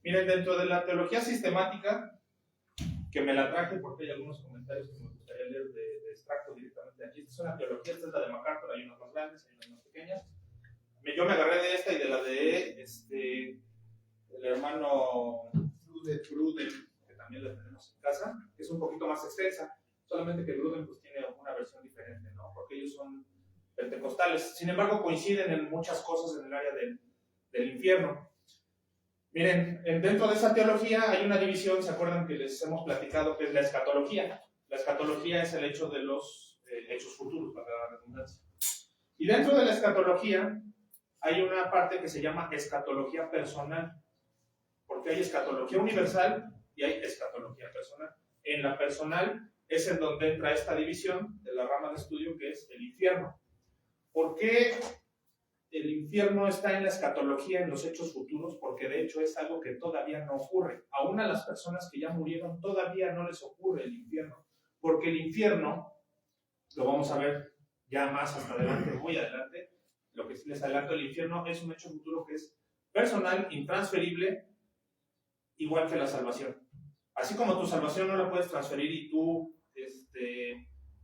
Miren, dentro de la teología sistemática, que me la traje porque hay algunos comentarios que me gustaría leer de extracto directamente de aquí. Esta es una teología, esta es la de MacArthur, hay unas más grandes, hay unas más pequeñas. Yo me agarré de esta y de la de el hermano Gruden, que también la tenemos en casa, que es un poquito más extensa, solamente que Gruden pues tiene una versión diferente, ¿no? Porque ellos son pentecostales. Sin embargo, coinciden en muchas cosas en el área del infierno. Miren, dentro de esa teología hay una división, ¿se acuerdan que les hemos platicado que es la escatología? La escatología es el hecho de los hechos futuros, para la redundancia. Y dentro de la escatología hay una parte que se llama escatología personal, porque hay escatología universal y hay escatología personal. En la personal es en donde entra esta división de la rama de estudio que es el infierno. ¿Por qué el infierno está en la escatología, en los hechos futuros? Porque de hecho es algo que todavía no ocurre. Aún a las personas que ya murieron todavía no les ocurre el infierno. Porque el infierno, lo vamos a ver ya más hasta adelante, muy adelante, lo que sí les adelanto, el infierno es un hecho futuro que es personal, intransferible, igual que la salvación. Así como tu salvación no la puedes transferir y tú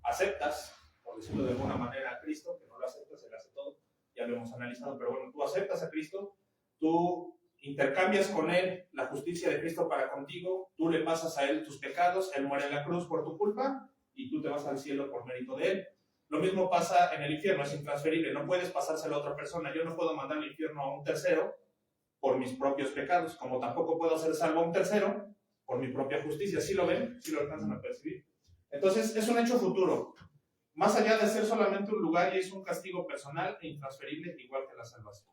aceptas, por decirlo de alguna manera, a Cristo, que no lo aceptas, Él hace todo, ya lo hemos analizado, pero bueno, tú aceptas a Cristo, tú intercambias con Él la justicia de Cristo para contigo, tú le pasas a Él tus pecados, Él muere en la cruz por tu culpa y tú te vas al cielo por mérito de Él. Lo mismo pasa en el infierno, es intransferible, no puedes pasárselo a otra persona. Yo no puedo mandar al infierno a un tercero por mis propios pecados, como tampoco puedo hacer salvo a un tercero por mi propia justicia. ¿Sí lo ven? ¿Sí lo alcanzan a percibir? Entonces, es un hecho futuro. Más allá de ser solamente un lugar, y es un castigo personal e intransferible, igual que la salvación.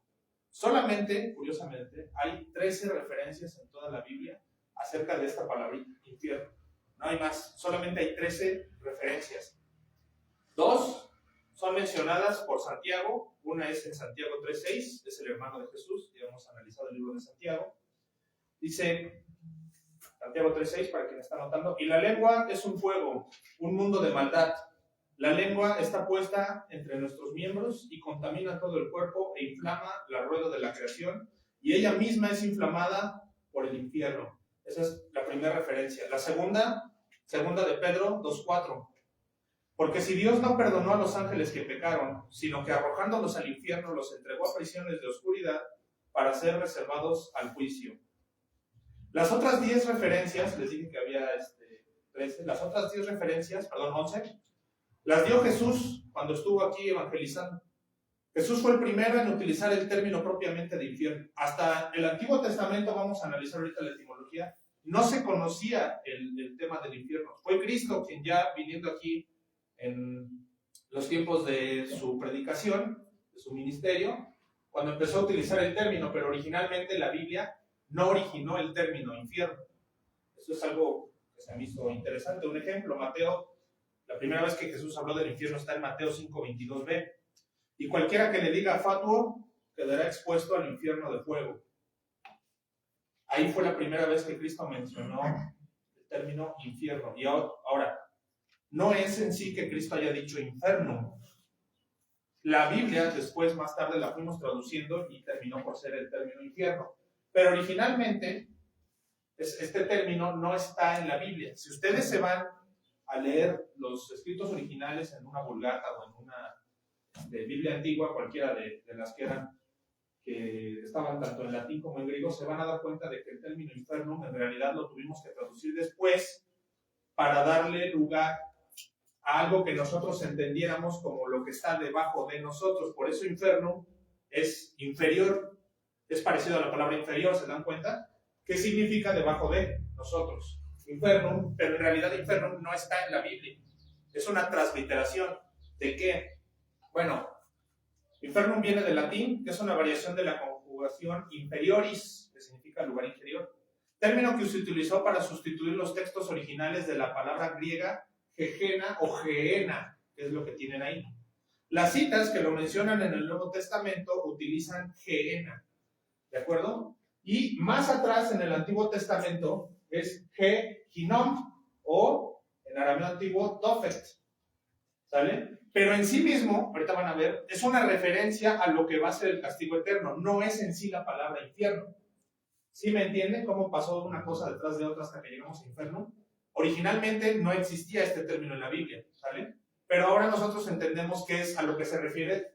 Solamente, curiosamente, hay 13 referencias en toda la Biblia acerca de esta palabrita, infierno. No hay más, solamente hay 13 referencias. 2 son mencionadas por Santiago, una es en Santiago 3:6, es el hermano de Jesús, ya hemos analizado el libro de Santiago. Dice Santiago 3:6, para quien está anotando, y la lengua es un fuego, un mundo de maldad. La lengua está puesta entre nuestros miembros y contamina todo el cuerpo e inflama la rueda de la creación, y ella misma es inflamada por el infierno. Esa es la primera referencia. La segunda de Pedro 2:4. Porque si Dios no perdonó a los ángeles que pecaron, sino que arrojándolos al infierno los entregó a prisiones de oscuridad para ser reservados al juicio. Las otras 10 referencias, les dije que había 13, las otras 10 referencias, 11, las dio Jesús cuando estuvo aquí evangelizando. Jesús fue el primero en utilizar el término propiamente de infierno. Hasta el Antiguo Testamento, vamos a analizar ahorita la etimología, no se conocía el tema del infierno. Fue Cristo quien ya viniendo aquí en los tiempos de su predicación, de su ministerio, cuando empezó a utilizar el término, pero originalmente la Biblia no originó el término infierno. Eso es algo que se me hizo interesante. Un ejemplo, Mateo, la primera vez que Jesús habló del infierno está en Mateo 5:22b. Y cualquiera que le diga fatuo quedará expuesto al infierno de fuego. Ahí fue la primera vez que Cristo mencionó el término infierno. Y ahora, no es en sí que Cristo haya dicho infierno. La Biblia, después, más tarde, la fuimos traduciendo y terminó por ser el término infierno. Pero originalmente, este término no está en la Biblia. Si ustedes se van a leer los escritos originales en una Vulgata o en una Biblia antigua, cualquiera de las que estaban tanto en latín como en griego, se van a dar cuenta de que el término infierno en realidad lo tuvimos que traducir después para darle lugar a algo que nosotros entendiéramos como lo que está debajo de nosotros. Por eso infierno es inferior, es parecido a la palabra inferior, ¿se dan cuenta? ¿Qué significa debajo de nosotros? Infierno, pero en realidad infierno no está en la Biblia. Es una transliteración. ¿De qué? Bueno, infernum viene del latín, que es una variación de la conjugación inferioris, que significa lugar inferior, término que se utilizó para sustituir los textos originales de la palabra griega Gehenna o Gehenna, que es lo que tienen ahí. Las citas que lo mencionan en el Nuevo Testamento utilizan Gehenna, ¿de acuerdo? Y más atrás en el Antiguo Testamento es Gehinom o en arameo antiguo Tophet, ¿sale? Pero en sí mismo, ahorita van a ver, es una referencia a lo que va a ser el castigo eterno, no es en sí la palabra infierno. ¿Sí me entienden cómo pasó una cosa detrás de otra hasta que llegamos al infierno? Originalmente no existía este término en la Biblia, ¿sale? Pero ahora nosotros entendemos qué es a lo que se refiere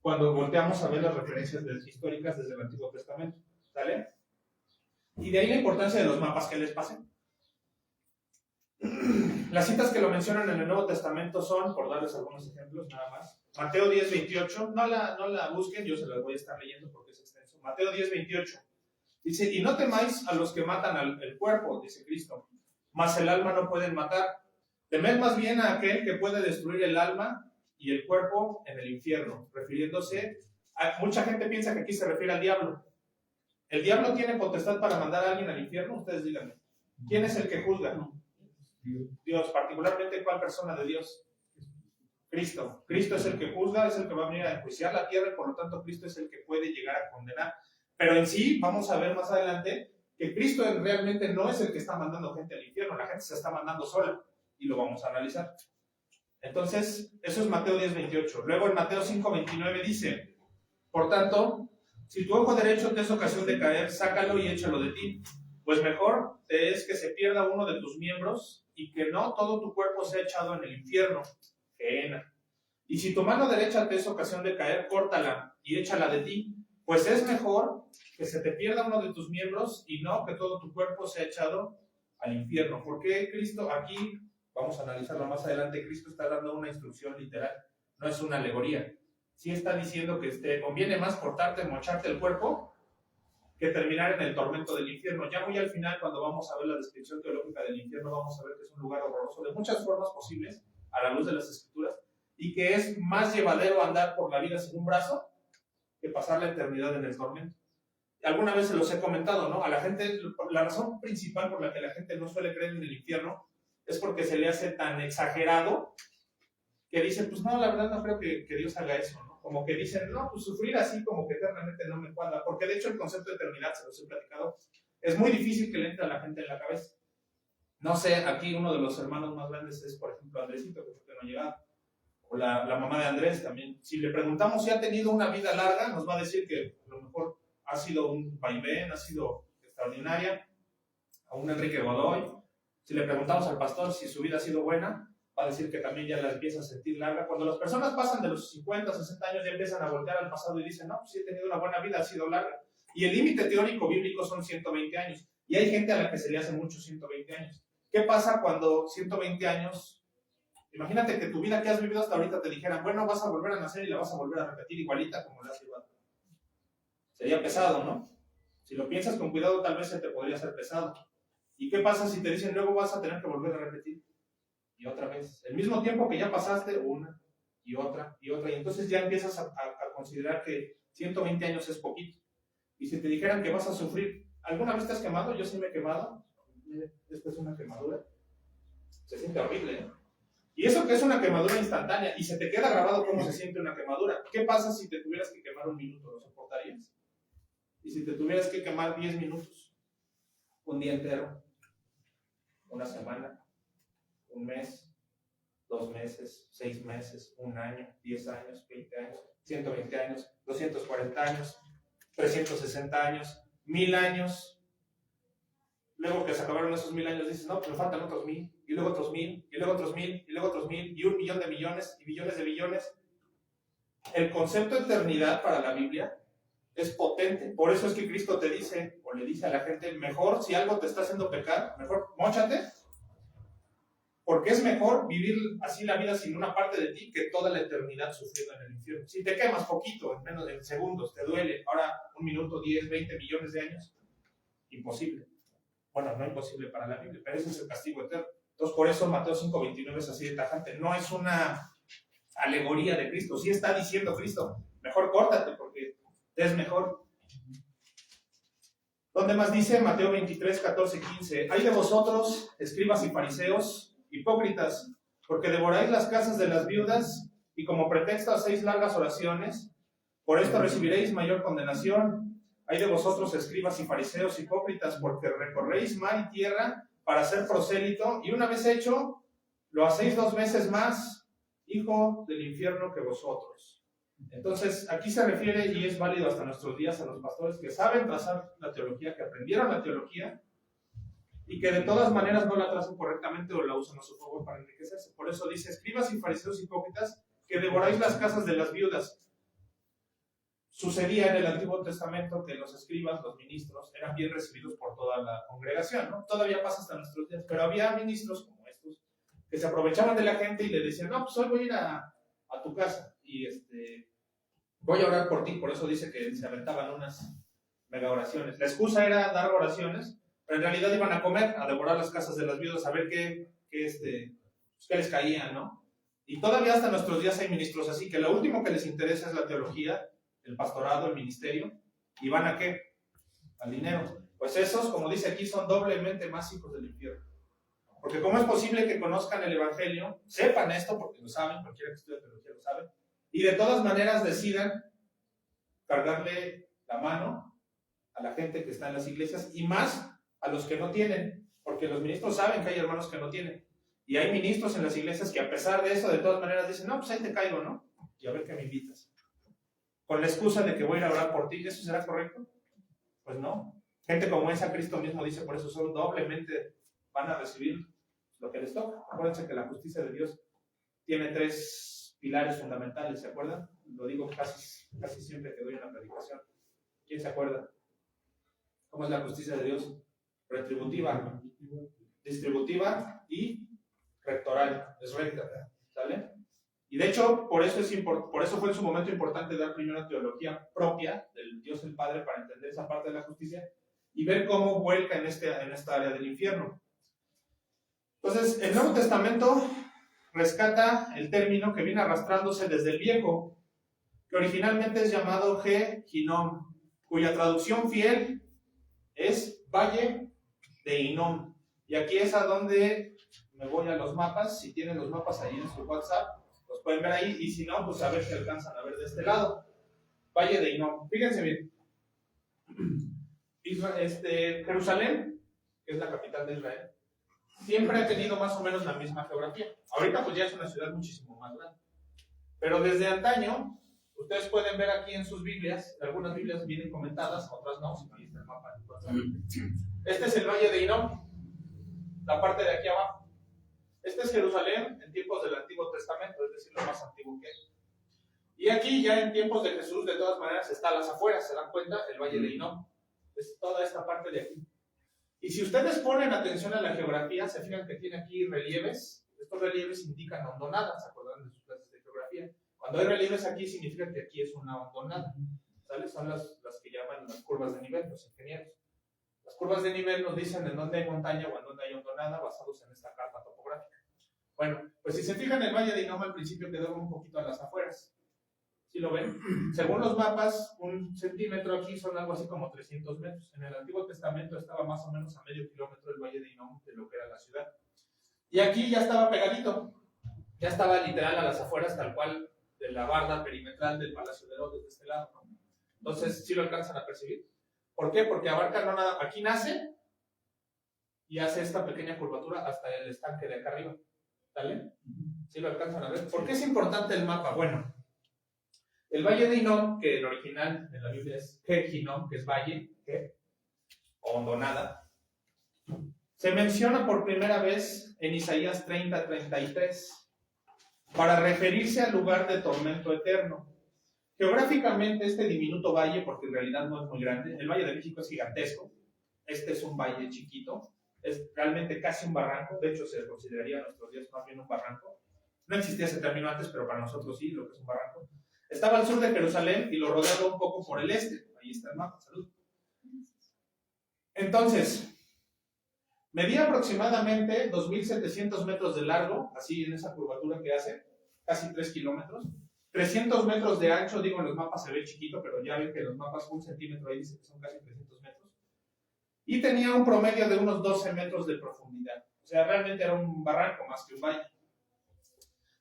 cuando volteamos a ver las referencias históricas desde el Antiguo Testamento, ¿sale? Y de ahí la importancia de los mapas que les pasé. Las citas que lo mencionan en el Nuevo Testamento son, por darles algunos ejemplos nada más, Mateo 10:28, no la busquen, yo se las voy a estar leyendo porque es extenso. Mateo 10:28, dice, y no temáis a los que matan el cuerpo, dice Cristo, mas el alma no pueden matar. Temed más bien a aquel que puede destruir el alma y el cuerpo en el infierno, refiriéndose a, mucha gente piensa que aquí se refiere al diablo. ¿El diablo tiene potestad para mandar a alguien al infierno? Ustedes díganme. ¿Quién es el que juzga? Dios, particularmente ¿cuál persona de Dios? Cristo. Cristo es el que juzga, es el que va a venir a enjuiciar la tierra y por lo tanto Cristo es el que puede llegar a condenar. Pero en sí, vamos a ver más adelante que Cristo realmente no es el que está mandando gente al infierno, la gente se está mandando sola y lo vamos a analizar. Entonces, eso es Mateo 10:28. Luego en Mateo 5:29 dice, por tanto, si tu ojo derecho te es ocasión de caer, sácalo y échalo de ti, pues mejor te es que se pierda uno de tus miembros y que no todo tu cuerpo sea echado en el infierno. Gehenna. Y si tu mano derecha te es ocasión de caer, córtala y échala de ti, pues es mejor que se te pierda uno de tus miembros y no que todo tu cuerpo sea echado al infierno. ¿Por qué Cristo aquí, vamos a analizarlo más adelante, Cristo está dando una instrucción literal, no es una alegoría? Sí está diciendo que te conviene más cortarte, mocharte el cuerpo, que terminar en el tormento del infierno. Ya muy al final, cuando vamos a ver la descripción teológica del infierno, vamos a ver que es un lugar horroroso de muchas formas posibles, a la luz de las Escrituras, y que es más llevadero andar por la vida sin un brazo que pasar la eternidad en el tormento. Alguna vez se los he comentado, ¿no? A la gente, la razón principal por la que la gente no suele creer en el infierno es porque se le hace tan exagerado que dicen, pues no, la verdad no creo que Dios haga eso, ¿no? Como que dicen, no, pues sufrir así como que eternamente no me cuadra, porque de hecho el concepto de eternidad, se los he platicado, es muy difícil que le entre a la gente en la cabeza. No sé, aquí uno de los hermanos más grandes es, por ejemplo, Andresito, que no ha llegado, o la mamá de Andrés también. Si le preguntamos si ha tenido una vida larga, nos va a decir que a lo mejor ha sido un vaivén, ha sido extraordinaria, a un Enrique Godoy. Si le preguntamos al pastor si su vida ha sido buena, va a decir que también ya la empieza a sentir larga. Cuando las personas pasan de los 50, 60 años, ya empiezan a voltear al pasado y dicen, no, pues sí he tenido una buena vida, ha sido larga. Y el límite teórico bíblico son 120 años. Y hay gente a la que se le hace mucho 120 años. ¿Qué pasa cuando 120 años, imagínate que tu vida que has vivido hasta ahorita te dijeran, bueno, vas a volver a nacer y la vas a volver a repetir igualita como la has llevado? Sería pesado, ¿no? Si lo piensas con cuidado, tal vez se te podría hacer pesado. ¿Y qué pasa si te dicen, luego vas a tener que volver a repetir? Y otra vez. El mismo tiempo que ya pasaste, una, y otra, y otra. Y entonces ya empiezas a considerar que 120 años es poquito. Y si te dijeran que vas a sufrir, ¿alguna vez te has quemado? Yo sí me he quemado. Esta es una quemadura. Se siente horrible, ¿eh? Y eso que es una quemadura instantánea, y se te queda grabado cómo se siente una quemadura. ¿Qué pasa si te tuvieras que quemar un minuto? ¿Lo soportarías? Y si te tuvieras que quemar 10 minutos, un día entero, una semana, un mes, 2 meses, 6 meses, 1 año, 10 años, 20 años, 120 años, 240 años, 360 años, 1000 años. Luego que se acabaron esos 1000 años, dices, no, pues me faltan otros 1000, y luego otros 1000, y luego otros 1000, y luego otros 1000, y 1 millón de millones, y billones de billones. El concepto de eternidad para la Biblia es potente. Por eso es que Cristo te dice, o le dice a la gente, mejor si algo te está haciendo pecar, mejor móchate, porque es mejor vivir así la vida sin una parte de ti que toda la eternidad sufriendo en el infierno. Si te quemas poquito, en menos de segundos, te duele, ahora 1 minuto, 10, 20 millones de años, imposible. Bueno, no imposible para la Biblia, pero ese es el castigo eterno. Entonces, por eso Mateo 5:29 es así de tajante. No es una alegoría de Cristo. Sí está diciendo Cristo, mejor córtate porque te es mejor. ¿Dónde más dice? Mateo 23, 14, 15. Hay de vosotros, escribas y fariseos, hipócritas, porque devoráis las casas de las viudas y como pretexto hacéis largas oraciones. Por esto recibiréis mayor condenación. Hay de vosotros, escribas y fariseos, hipócritas, porque recorréis mar y tierra para ser prosélito, y una vez hecho, lo hacéis 2 veces más, hijo del infierno que vosotros. Entonces, aquí se refiere, y es válido hasta nuestros días, a los pastores que saben trazar la teología, que aprendieron la teología, y que de todas maneras no la trazan correctamente o la usan a su favor para enriquecerse. Por eso dice, escribas y fariseos hipócritas, que devoráis las casas de las viudas. Sucedía en el Antiguo Testamento que los escribas, los ministros, eran bien recibidos por toda la congregación, ¿no? Todavía pasa hasta nuestros días, pero había ministros como estos que se aprovechaban de la gente y le decían, no, pues hoy voy a ir a tu casa y voy a orar por ti. Por eso dice que se aventaban unas mega oraciones. La excusa era dar oraciones, pero en realidad iban a comer, a devorar las casas de las viudas, a ver qué les caía, ¿no? Y todavía hasta nuestros días hay ministros así, que lo último que les interesa es la teología, el pastorado, el ministerio, y van a ¿qué? Al dinero. Pues esos, como dice aquí, son doblemente más hijos del infierno. Porque ¿cómo es posible que conozcan el evangelio, sepan esto, porque lo saben, cualquiera que estudie teología lo sabe, y de todas maneras decidan cargarle la mano a la gente que está en las iglesias, y más a los que no tienen, porque los ministros saben que hay hermanos que no tienen, y hay ministros en las iglesias que a pesar de eso, de todas maneras dicen, no, pues ahí te caigo, ¿no? Y a ver qué me invitas. Con la excusa de que voy a ir a orar por ti, ¿eso será correcto? Pues no. Gente como esa, Cristo mismo dice, por eso son doblemente van a recibir lo que les toca. Acuérdense que la justicia de Dios tiene 3 pilares fundamentales, ¿se acuerdan? Lo digo casi siempre que doy una predicación. ¿Quién se acuerda? ¿Cómo es la justicia de Dios? Retributiva, distributiva y rectoral. Es recta, ¿sale? Y de hecho, por eso fue en su momento importante dar primero teología propia del Dios el Padre para entender esa parte de la justicia y ver cómo vuelca en esta área del infierno. Entonces, el Nuevo Testamento rescata el término que viene arrastrándose desde el Viejo, que originalmente es llamado Ge-Hinnom, cuya traducción fiel es Valle de Hinnom. Y aquí es a donde me voy a los mapas. Si tienen los mapas ahí en su WhatsApp, los pueden ver ahí, y si no, pues a ver si alcanzan a ver de este lado. Valle de Hinnom. Fíjense bien. Jerusalén, que es la capital de Israel, siempre ha tenido más o menos la misma geografía. Ahorita pues ya es una ciudad muchísimo más grande. Pero desde antaño, ustedes pueden ver aquí en sus Biblias, algunas Biblias vienen comentadas, otras no, si no ahí está el mapa. Este es el Valle de Hinnom, la parte de aquí abajo. Este es Jerusalén en tiempos del Antiguo Testamento, es decir, lo más antiguo que hay. Y aquí ya en tiempos de Jesús, de todas maneras, está a las afueras, ¿se dan cuenta? El Valle de Hinnom. Es toda esta parte de aquí. Y si ustedes ponen atención a la geografía, se fijan que tiene aquí relieves. Estos relieves indican hondonadas, ¿se acuerdan de sus clases de geografía? Cuando hay relieves aquí, significa que aquí es una hondonada, ¿sale? Son las que llaman las curvas de nivel, los ingenieros. Las curvas de nivel nos dicen en dónde hay montaña o en dónde hay hondonada, basados en esta carta topográfica. Bueno, pues si se fijan, el Valle de Hinnom al principio quedó un poquito a las afueras. ¿Sí lo ven? Según los mapas, 1 centímetro aquí son algo así como 300 metros. En el Antiguo Testamento estaba más o menos a medio kilómetro el Valle de Hinnom de lo que era la ciudad. Y aquí ya estaba pegadito. Ya estaba literal a las afueras, tal cual, de la barda perimetral del Palacio de Herodes de este lado, ¿no? Entonces, ¿sí lo alcanzan a percibir? ¿Por qué? Porque abarca no nada. Aquí nace y hace esta pequeña curvatura hasta el estanque de acá arriba. ¿Sale? ¿Sí lo alcanzan a ver? ¿Por qué es importante el mapa? Bueno, el Valle de Hinnom, que en original en la Biblia es Ge-Hinnom, que es valle, o hondonada, se menciona por primera vez en Isaías 30:33 para referirse al lugar de tormento eterno. Geográficamente este diminuto valle, porque en realidad no es muy grande, el Valle de México es gigantesco, este es un valle chiquito, es realmente casi un barranco, de hecho se consideraría en nuestros días más bien un barranco. No existía ese término antes, pero para nosotros sí, lo que es un barranco. Estaba al sur de Jerusalén y lo rodeaba un poco por el este. Ahí está el mapa, salud. Entonces, medía aproximadamente 2.700 metros de largo, así en esa curvatura que hace, casi 3 kilómetros. 300 metros de ancho, digo en los mapas se ve chiquito, pero ya ven que en los mapas 1 centímetro ahí dice que son casi 300 metros. Y tenía un promedio de unos 12 metros de profundidad. O sea, realmente era un barranco más que un valle.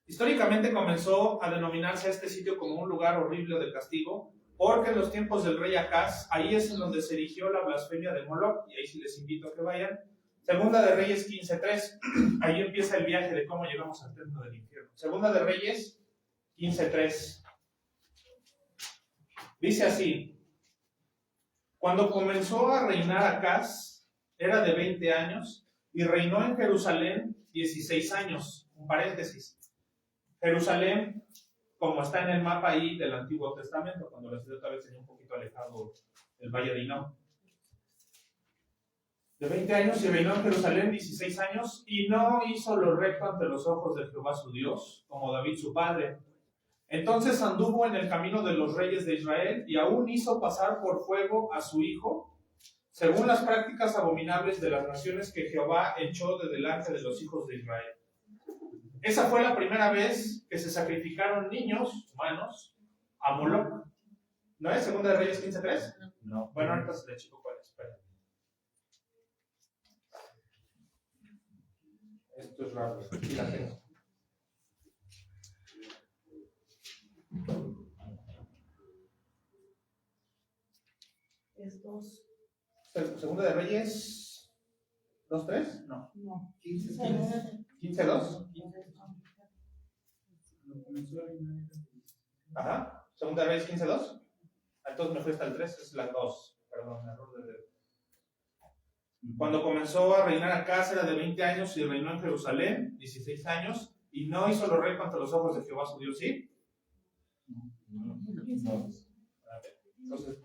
Históricamente comenzó a denominarse a este sitio como un lugar horrible de castigo, porque en los tiempos del rey Acaz, ahí es en donde se erigió la blasfemia de Moloch, y ahí sí les invito a que vayan. Segunda de Reyes 15:3, ahí empieza el viaje de cómo llegamos al término del infierno. Segunda de Reyes 15:3. Dice así: cuando comenzó a reinar Acaz, era de 20 años, y reinó en Jerusalén 16 años. Un paréntesis. Jerusalén, como está en el mapa ahí del Antiguo Testamento, cuando la ciudad tal vez tenía un poquito alejado del Valle de Hinnom. De 20 años y reinó en Jerusalén 16 años, y no hizo lo recto ante los ojos de Jehová su Dios, como David su padre. Entonces anduvo en el camino de los reyes de Israel, y aún hizo pasar por fuego a su hijo, según las prácticas abominables de las naciones que Jehová echó de delante de los hijos de Israel. Esa fue la primera vez que se sacrificaron niños humanos a Moloch. ¿No es Segunda de Reyes 15:3? No. Bueno, ahorita se le chico cuál es. Espera. Esto es rápido. Aquí la tengo. Es 2. Segunda de Reyes 2:3? No. No. 15:2. Ajá. Segunda de Reyes 15:2. Entonces me fui hasta el 3, es la 2. Perdón, error de dedo. Cuando comenzó a reinar Acaz era de 20 años y reinó en Jerusalén 16 años, y no hizo lo recto ante los ojos de Jehová su Dios, ¿sí? No. A ver, entonces,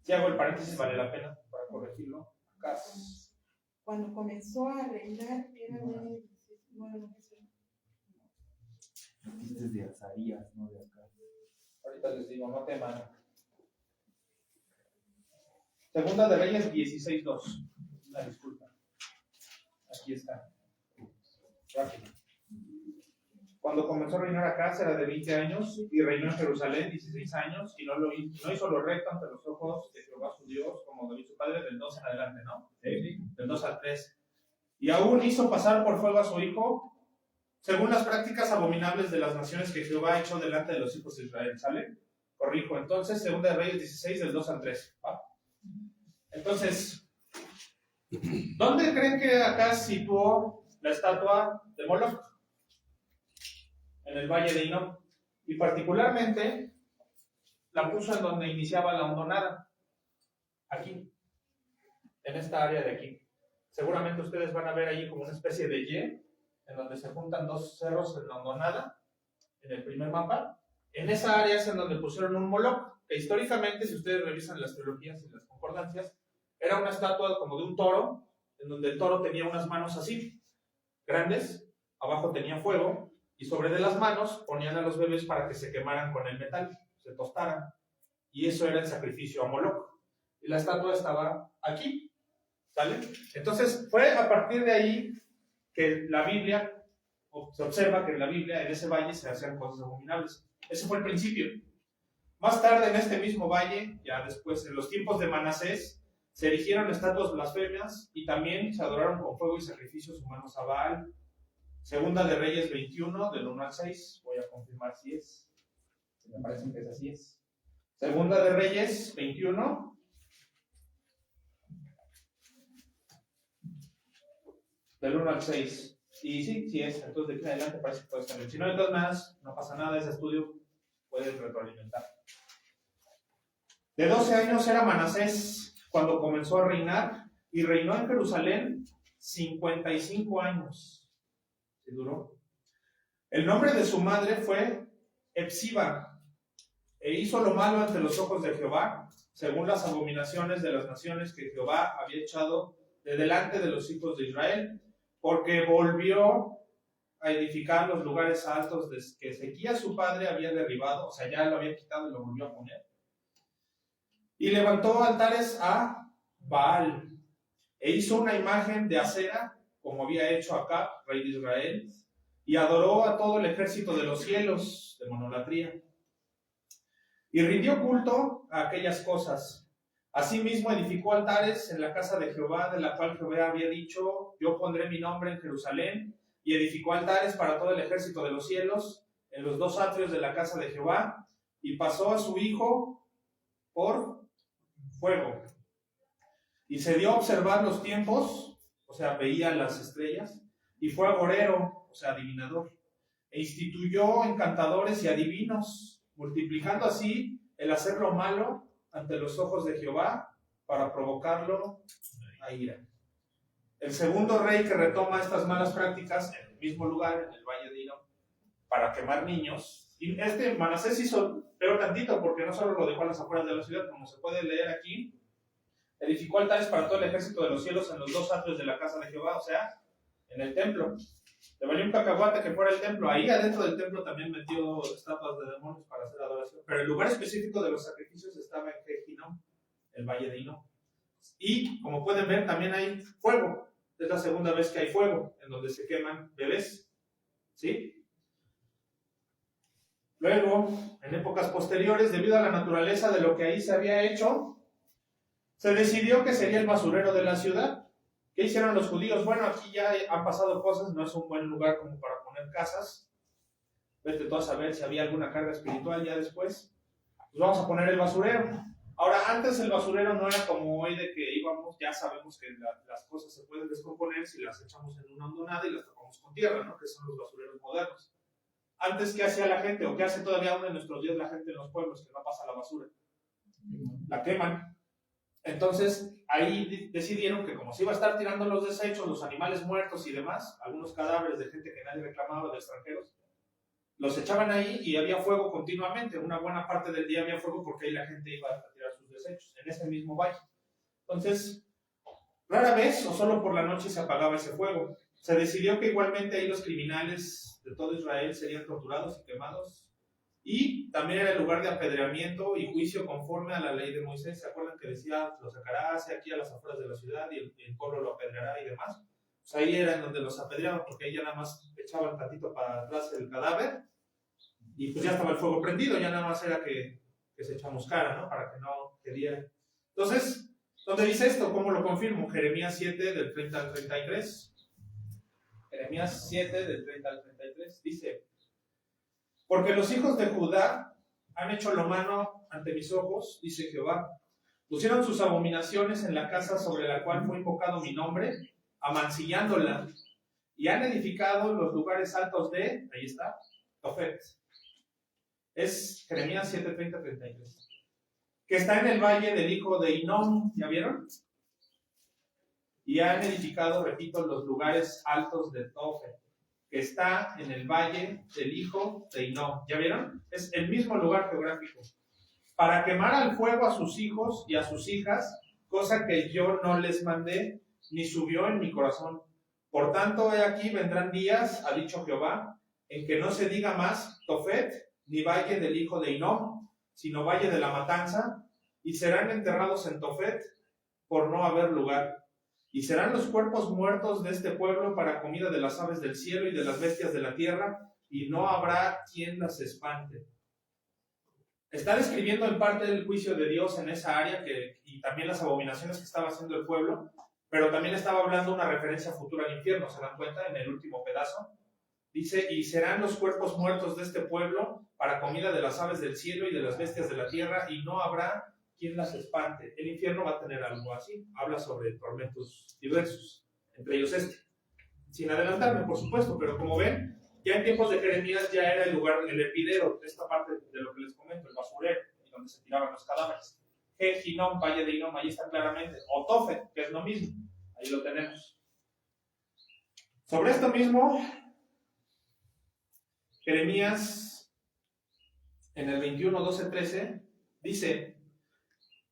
si hago el paréntesis vale la pena para corregirlo. Acaz. Cuando comenzó a reinar era de 19. Dijiste de Azarías, no de acá. Ahorita les digo, no teman. Segunda de Reyes 16:2. Una disculpa. Aquí está. Rápido. Cuando comenzó a reinar Acaz era de 20 años y reinó en Jerusalén 16 años y no hizo lo recto ante los ojos de Jehová su Dios, como David su padre, del 2 en adelante, ¿no? Sí. Del 2 al 3. Y aún hizo pasar por fuego a su hijo, según las prácticas abominables de las naciones que Jehová ha hecho delante de los hijos de Israel. ¿Sale? Corrijo. Entonces, Segunda de Reyes 16, del 2 al 3. ¿Va? Entonces, ¿dónde creen que acá situó la estatua de Moloch? En el Valle de Hinnom. Y particularmente la puso en donde iniciaba la hondonada. Aquí. En esta área de aquí. Seguramente ustedes van a ver ahí como una especie de Y, en donde se juntan dos cerros en la hondonada, en el primer mapa. En esa área es en donde pusieron un Moloch, que históricamente, si ustedes revisan las teologías y las concordancias, era una estatua como de un toro, en donde el toro tenía unas manos así, grandes, abajo tenía fuego, y sobre de las manos ponían a los bebés para que se quemaran con el metal, se tostaran. Y eso era el sacrificio a Moloch. Y la estatua estaba aquí, ¿sale? Entonces, fue a partir de ahí que la Biblia, se observa que en la Biblia, en ese valle, se hacían cosas abominables. Ese fue el principio. Más tarde, en este mismo valle, ya después, en los tiempos de Manasés, se erigieron estatuas blasfemias y también se adoraron con fuego y sacrificios humanos a Baal. Segunda de Reyes 21, del 1 al 6. Voy a confirmar si es. Me parece que es así es. Segunda de Reyes 21. Del 1 al 6. Y sí es. Entonces de aquí en adelante parece que puede estar bien. Si no, de todas maneras, no pasa nada. Ese estudio puede retroalimentar. De 12 años era Manasés cuando comenzó a reinar, y reinó en Jerusalén 55 años. ¿Sí duró? El nombre de su madre fue Epsiba, e hizo lo malo ante los ojos de Jehová, según las abominaciones de las naciones que Jehová había echado de delante de los hijos de Israel, porque volvió a edificar los lugares altos que Ezequías su padre había derribado, o sea, ya lo había quitado y lo volvió a poner. Y levantó altares a Baal, e hizo una imagen de acera, como había hecho Acab, rey de Israel, y adoró a todo el ejército de los cielos de monolatría. Y rindió culto a aquellas cosas. Asimismo edificó altares en la casa de Jehová, de la cual Jehová había dicho: yo pondré mi nombre en Jerusalén. Y edificó altares para todo el ejército de los cielos en los dos atrios de la casa de Jehová, y pasó a su hijo por fuego. Y se dio a observar los tiempos, o sea, veía las estrellas, y fue agorero, o sea, adivinador, e instituyó encantadores y adivinos, multiplicando así el hacer lo malo ante los ojos de Jehová para provocarlo a ira. El segundo rey que retoma estas malas prácticas en el mismo lugar, en el valle de Hinnom, para quemar niños. Y Manasés hizo peor tantito, porque no solo lo dejó a las afueras de la ciudad, como se puede leer aquí, edificó altares para todo el ejército de los cielos en los dos atrios de la casa de Jehová, o sea, en el templo. Le valió un cacahuate que fuera el templo. Ahí adentro del templo también metió estatuas de demonios para hacer adoración. Pero el lugar específico de los sacrificios estaba en Hinnom, el valle de Hinnom. Y, como pueden ver, también hay fuego. Es la segunda vez que hay fuego, en donde se queman bebés. ¿Sí? Luego, en épocas posteriores, debido a la naturaleza de lo que ahí se había hecho, se decidió que sería el basurero de la ciudad. ¿Qué hicieron los judíos? Bueno, aquí ya han pasado cosas, no es un buen lugar como para poner casas. Vete tú a saber si había alguna carga espiritual ya después. Pues vamos a poner el basurero. Ahora, antes el basurero no era como hoy de que íbamos, ya sabemos que las cosas se pueden descomponer si las echamos en una hondonada y las tapamos con tierra, ¿no? Que son los basureros modernos. Antes, ¿qué hacía la gente? ¿O qué hace todavía aún en nuestros días la gente en los pueblos que no pasa la basura? La queman. Entonces, ahí decidieron que como se iba a estar tirando los desechos, los animales muertos y demás, algunos cadáveres de gente que nadie reclamaba, de extranjeros, los echaban ahí y había fuego continuamente. Una buena parte del día había fuego porque ahí la gente iba a tirar sus desechos, en ese mismo valle. Entonces, rara vez o solo por la noche se apagaba ese fuego. Se decidió que igualmente ahí los criminales de todo Israel serían torturados y quemados. Y también era el lugar de apedreamiento y juicio conforme a la ley de Moisés. ¿Se acuerdan que decía, lo sacará hacia aquí a las afueras de la ciudad y el pueblo lo apedreará y demás? Pues ahí era en donde los apedreaban, porque ahí ya nada más echaban tantito para atrás el cadáver y pues ya estaba el fuego prendido, ya nada más era que se chamuscara, ¿no? Para que no quediera. Entonces, ¿dónde dice esto? ¿Cómo lo confirmo? Jeremías 7, del 30 al 33. Jeremías 7, del 30 al 33, dice: porque los hijos de Judá han hecho lo malo ante mis ojos, dice Jehová. Pusieron sus abominaciones en la casa sobre la cual fue invocado mi nombre, amancillándola, y han edificado los lugares altos de, ahí está, Tofet. Es Jeremías 7, 30, 33. Que está en el valle del hijo de Hinnom, ¿ya vieron? Y han edificado, repito, los lugares altos de Tofet, que está en el valle del hijo de Hinnom. ¿Ya vieron? Es el mismo lugar geográfico. Para quemar al fuego a sus hijos y a sus hijas, cosa que yo no les mandé, ni subió en mi corazón. Por tanto, he aquí vendrán días, ha dicho Jehová, en que no se diga más Tofet, ni valle del hijo de Hinnom, sino valle de la matanza, y serán enterrados en Tofet por no haber lugar. Y serán los cuerpos muertos de este pueblo para comida de las aves del cielo y de las bestias de la tierra, y no habrá quien las espante. Está describiendo en parte el juicio de Dios en esa área y también las abominaciones que estaba haciendo el pueblo, pero también estaba hablando una referencia futura al infierno, ¿se dan cuenta? En el último pedazo. Dice, y serán los cuerpos muertos de este pueblo para comida de las aves del cielo y de las bestias de la tierra, y no habrá quien las espante. El infierno va a tener algo así. Habla sobre tormentos diversos, entre ellos sin adelantarme, por supuesto, pero como ven, ya en tiempos de Jeremías ya era el lugar, el hervidero, esta parte de lo que les comento, el basurero, y donde se tiraban los cadáveres. Hinnom, valle de Hinnom, ahí está claramente. O Tofet, que es lo mismo, ahí lo tenemos. Sobre esto mismo, Jeremías, en el 21, 12, 13, dice,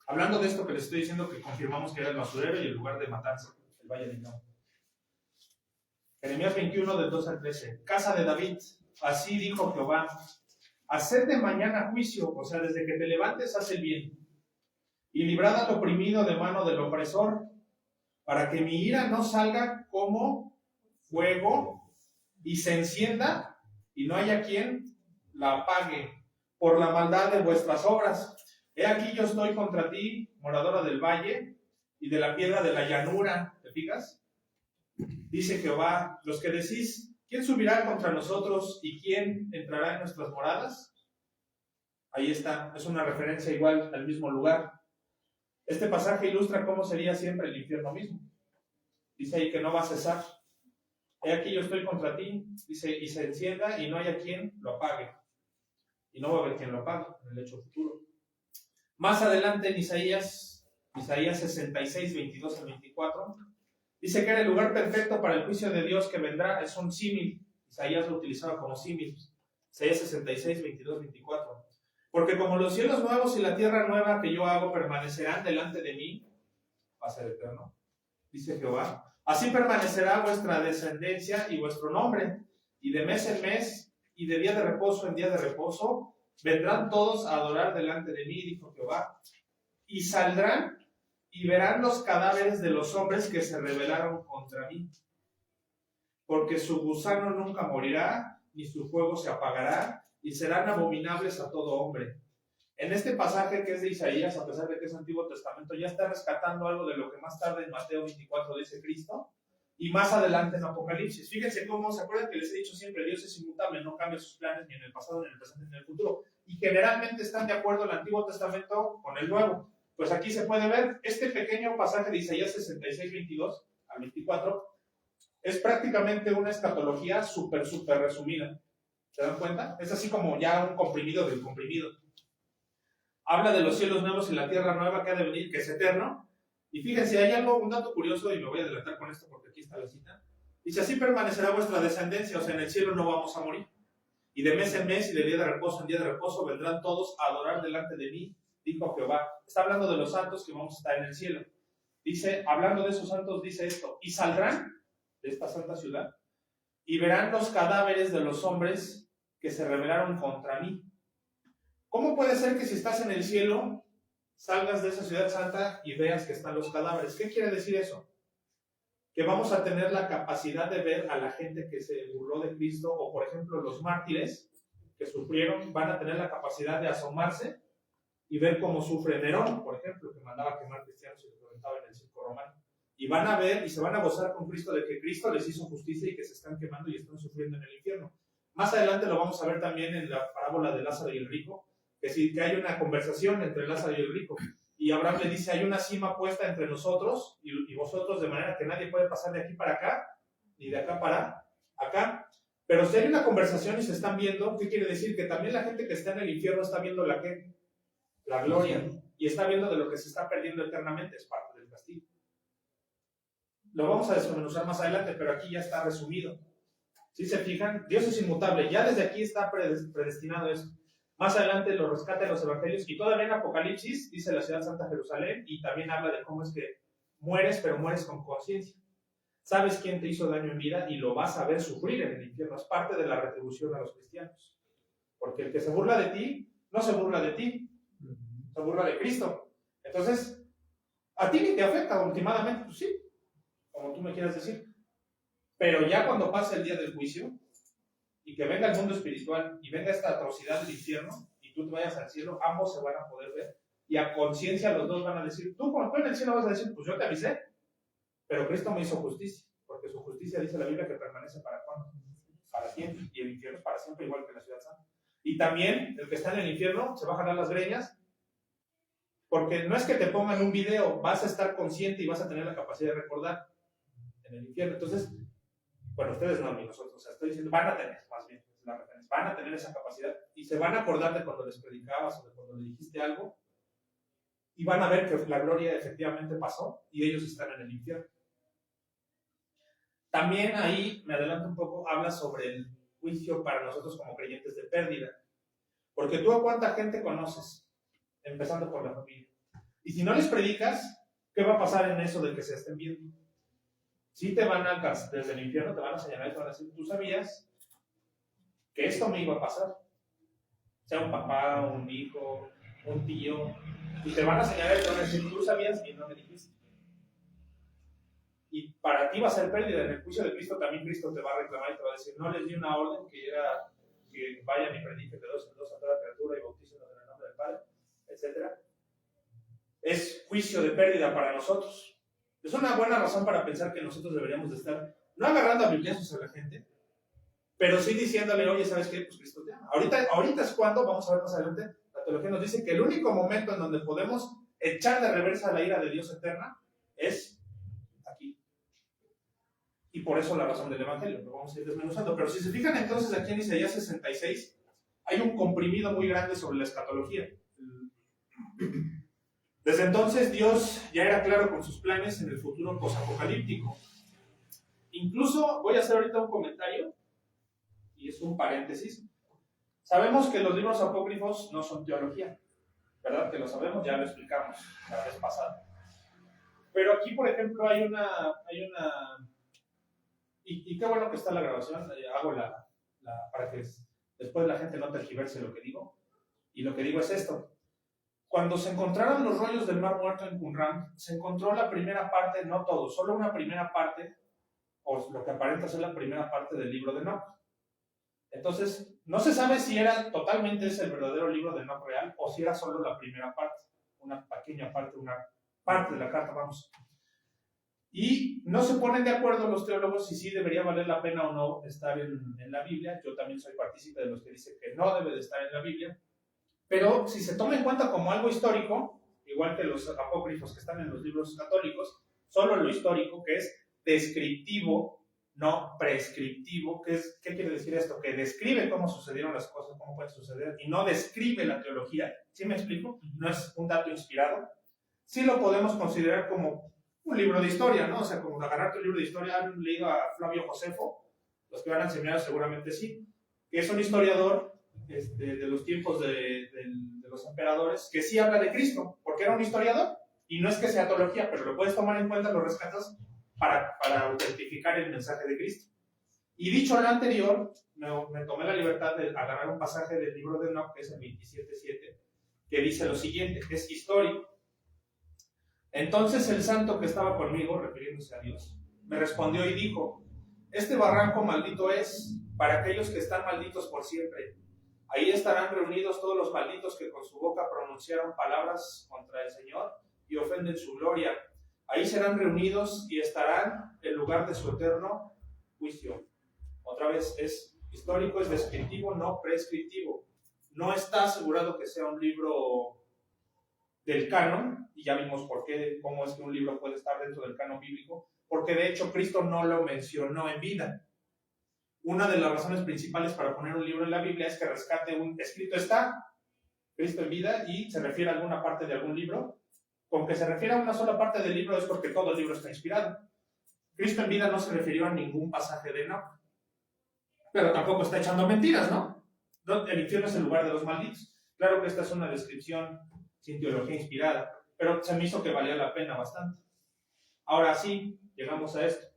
hablando de esto que les estoy diciendo, que confirmamos que era el basurero y el lugar de matanza, el valle de Hinnom. Jeremías 21, del 12 al 13. Casa de David, así dijo Jehová: haced de mañana juicio, o sea, desde que te levantes, haz el bien, y librad al oprimido de mano del opresor, para que mi ira no salga como fuego y se encienda, y no haya quien la apague por la maldad de vuestras obras. He aquí yo estoy contra ti, moradora del valle y de la piedra de la llanura. ¿Te fijas? Dice Jehová, los que decís, ¿quién subirá contra nosotros y quién entrará en nuestras moradas? Ahí está, es una referencia igual al mismo lugar. Este pasaje ilustra cómo sería siempre el infierno mismo. Dice ahí que no va a cesar. He aquí yo estoy contra ti, dice, y se encienda y no haya quien lo apague. Y no va a haber quien lo apague en el hecho futuro. Más adelante en Isaías 66, 22 al 24, dice que era el lugar perfecto para el juicio de Dios que vendrá. Es un símil. Isaías lo utilizaba como símil. Isaías 66, 22, 24. Porque como los cielos nuevos y la tierra nueva que yo hago permanecerán delante de mí, va a ser eterno, dice Jehová, así permanecerá vuestra descendencia y vuestro nombre, y de mes en mes, y de día de reposo en día de reposo, vendrán todos a adorar delante de mí, dijo Jehová, y saldrán y verán los cadáveres de los hombres que se rebelaron contra mí, porque su gusano nunca morirá, ni su fuego se apagará, y serán abominables a todo hombre. En este pasaje que es de Isaías, a pesar de que es Antiguo Testamento, ya está rescatando algo de lo que más tarde en Mateo 24 dice Cristo, y más adelante en Apocalipsis. Fíjense cómo, ¿se acuerdan que les he dicho siempre? Dios es inmutable, no cambia sus planes ni en el pasado, ni en el presente, ni en el futuro. Y generalmente están de acuerdo el Antiguo Testamento con el Nuevo. Pues aquí se puede ver este pequeño pasaje de Isaías 66, 22 al 24, es prácticamente una escatología súper resumida. ¿Se dan cuenta? Es así como ya un comprimido del comprimido. Habla de los cielos nuevos y la tierra nueva que ha de venir, que es eterno. Y fíjense, hay algo, un dato curioso, y me voy a adelantar con esto porque aquí está la cita. Dice, así permanecerá vuestra descendencia, o sea, en el cielo no vamos a morir. Y de mes en mes y de día de reposo en día de reposo vendrán todos a adorar delante de mí, dijo Jehová. Está hablando de los santos que vamos a estar en el cielo. Dice, hablando de esos santos, dice esto, y saldrán de esta santa ciudad y verán los cadáveres de los hombres que se rebelaron contra mí. ¿Cómo puede ser que si estás en el cielo salgas de esa ciudad santa y veas que están los cadáveres? ¿Qué quiere decir eso? Que vamos a tener la capacidad de ver a la gente que se burló de Cristo, o por ejemplo los mártires que sufrieron, van a tener la capacidad de asomarse y ver cómo sufre Nerón, por ejemplo, que mandaba quemar cristianos y los reventaba en el circo romano. Y van a ver y se van a gozar con Cristo de que Cristo les hizo justicia y que se están quemando y están sufriendo en el infierno. Más adelante lo vamos a ver también en la parábola de Lázaro y el rico, que sí, que hay una conversación entre Lázaro y el rico. Y Abraham le dice, hay una cima puesta entre nosotros y vosotros, de manera que nadie puede pasar de aquí para acá, ni de acá para acá. Pero si hay una conversación y se están viendo, ¿qué quiere decir? Que también la gente que está en el infierno está viendo la gloria, y está viendo de lo que se está perdiendo eternamente, es parte del castigo. Lo vamos a desmenuzar más adelante, pero aquí ya está resumido. Si se fijan, Dios es inmutable, ya desde aquí está predestinado eso. Más adelante lo rescata en los evangelios, y todavía en Apocalipsis dice la ciudad santa Jerusalén, y también habla de cómo es que mueres, pero mueres con conciencia. Sabes quién te hizo daño en vida y lo vas a ver sufrir en el infierno. Es parte de la retribución a los cristianos. Porque el que se burla de ti, no se burla de ti, se burla de Cristo. Entonces, a ti ni te afecta últimamente, pues sí, como tú me quieras decir. Pero ya cuando pase el día del juicio, y que venga el mundo espiritual, y venga esta atrocidad del infierno, y tú te vayas al cielo, ambos se van a poder ver, y a conciencia los dos van a decir, tú cuando tú en el cielo vas a decir, pues yo te avisé, pero Cristo me hizo justicia, porque su justicia dice la Biblia que permanece para cuándo, para siempre, y el infierno es para siempre, igual que la ciudad santa. Y también el que está en el infierno se va a jalar las greñas, porque no es que te pongan un video, vas a estar consciente y vas a tener la capacidad de recordar en el infierno. Entonces, bueno, ustedes no, ni nosotros, o sea, estoy diciendo, van a tener, más bien, es la referencia, van a tener esa capacidad y se van a acordar de cuando les predicabas o de cuando le dijiste algo y van a ver que la gloria efectivamente pasó y ellos están en el infierno. También ahí, me adelanto un poco, habla sobre el juicio para nosotros como creyentes de pérdida, porque tú a cuánta gente conoces, empezando por la familia, y si no les predicas, ¿qué va a pasar en eso de que se estén viendo? Si te van a, desde el infierno, te van a señalar y te van a decir, tú sabías que esto me iba a pasar. Sea un papá, un hijo, un tío, y te van a señalar y te van a decir, tú sabías y no me dijiste. Y para ti va a ser pérdida. En el juicio de Cristo también Cristo te va a reclamar y te va a decir, no les di una orden que era que vayan y prediquen de dos en dos a toda criatura y bautícenlos en el nombre del Padre, etc. Es juicio de pérdida para nosotros. Es una buena razón para pensar que nosotros deberíamos de estar, no agarrando a bibliazos a la gente, pero sí diciéndole, oye, ¿sabes qué? Pues Cristo te ama. Ahorita es cuando, vamos a ver más adelante, la teología nos dice que el único momento en donde podemos echar de reversa la ira de Dios eterna es aquí. Y por eso la razón del Evangelio, lo vamos a ir desmenuzando. Pero si se fijan entonces aquí en Isaías 66, hay un comprimido muy grande sobre la escatología. Desde entonces Dios ya era claro con sus planes en el futuro posapocalíptico. Incluso voy a hacer ahorita un comentario, y es un paréntesis. Sabemos que los libros apócrifos no son teología, ¿verdad? Que lo sabemos, ya lo explicamos la vez pasada. Pero aquí, por ejemplo, hay una y qué bueno que está la grabación, hago para que después la gente no tergiverse lo que digo. Y lo que digo es esto. Cuando se encontraron los rollos del Mar Muerto en Qumran, se encontró la primera parte, no todo, solo una primera parte, o lo que aparenta ser la primera parte del libro de Enoch. Entonces, no se sabe si era totalmente ese el verdadero libro de Enoch real, o si era solo la primera parte, una pequeña parte, una parte de la carta, vamos. Y no se ponen de acuerdo los teólogos si sí debería valer la pena o no estar en la Biblia. Yo también soy partícipe de los que dicen que no debe de estar en la Biblia. Pero si se toma en cuenta como algo histórico, igual que los apócrifos que están en los libros católicos, solo lo histórico, que es descriptivo, no prescriptivo. ¿Qué quiere decir esto? Que describe cómo sucedieron las cosas, cómo pueden suceder, y no describe la teología. ¿Sí me explico? No es un dato inspirado. Sí lo podemos considerar como un libro de historia, ¿no? O sea, como agarrarte un libro de historia. ¿Han leído a Flavio Josefo? Los que van a enseñar seguramente sí. Que es un historiador de los tiempos de los emperadores, que sí habla de Cristo, porque era un historiador, y no es que sea teología, pero lo puedes tomar en cuenta, lo rescatas para autentificar el mensaje de Cristo. Y dicho lo anterior, me tomé la libertad de agarrar un pasaje del libro de Enoch, que es el 27:7, que dice lo siguiente, que es histórico. Entonces el santo que estaba conmigo, refiriéndose a Dios, me respondió y dijo: este barranco maldito es para aquellos que están malditos por siempre. Ahí estarán reunidos todos los malditos que con su boca pronunciaron palabras contra el Señor y ofenden su gloria. Ahí serán reunidos y estarán en lugar de su eterno juicio. Otra vez, es histórico, es descriptivo, no prescriptivo. No está asegurado que sea un libro del canon, y ya vimos cómo es que un libro puede estar dentro del canon bíblico, porque de hecho Cristo no lo mencionó en vida. Una de las razones principales para poner un libro en la Biblia es que rescate escrito está, Cristo en vida, y se refiere a alguna parte de algún libro. Con que se refiere a una sola parte del libro es porque todo el libro está inspirado. Cristo en vida no se refirió a ningún pasaje de Enoch, pero tampoco está echando mentiras, ¿no? El infierno es el lugar de los malditos. Claro que esta es una descripción sin teología inspirada, pero se me hizo que valía la pena bastante. Ahora sí, llegamos a esto.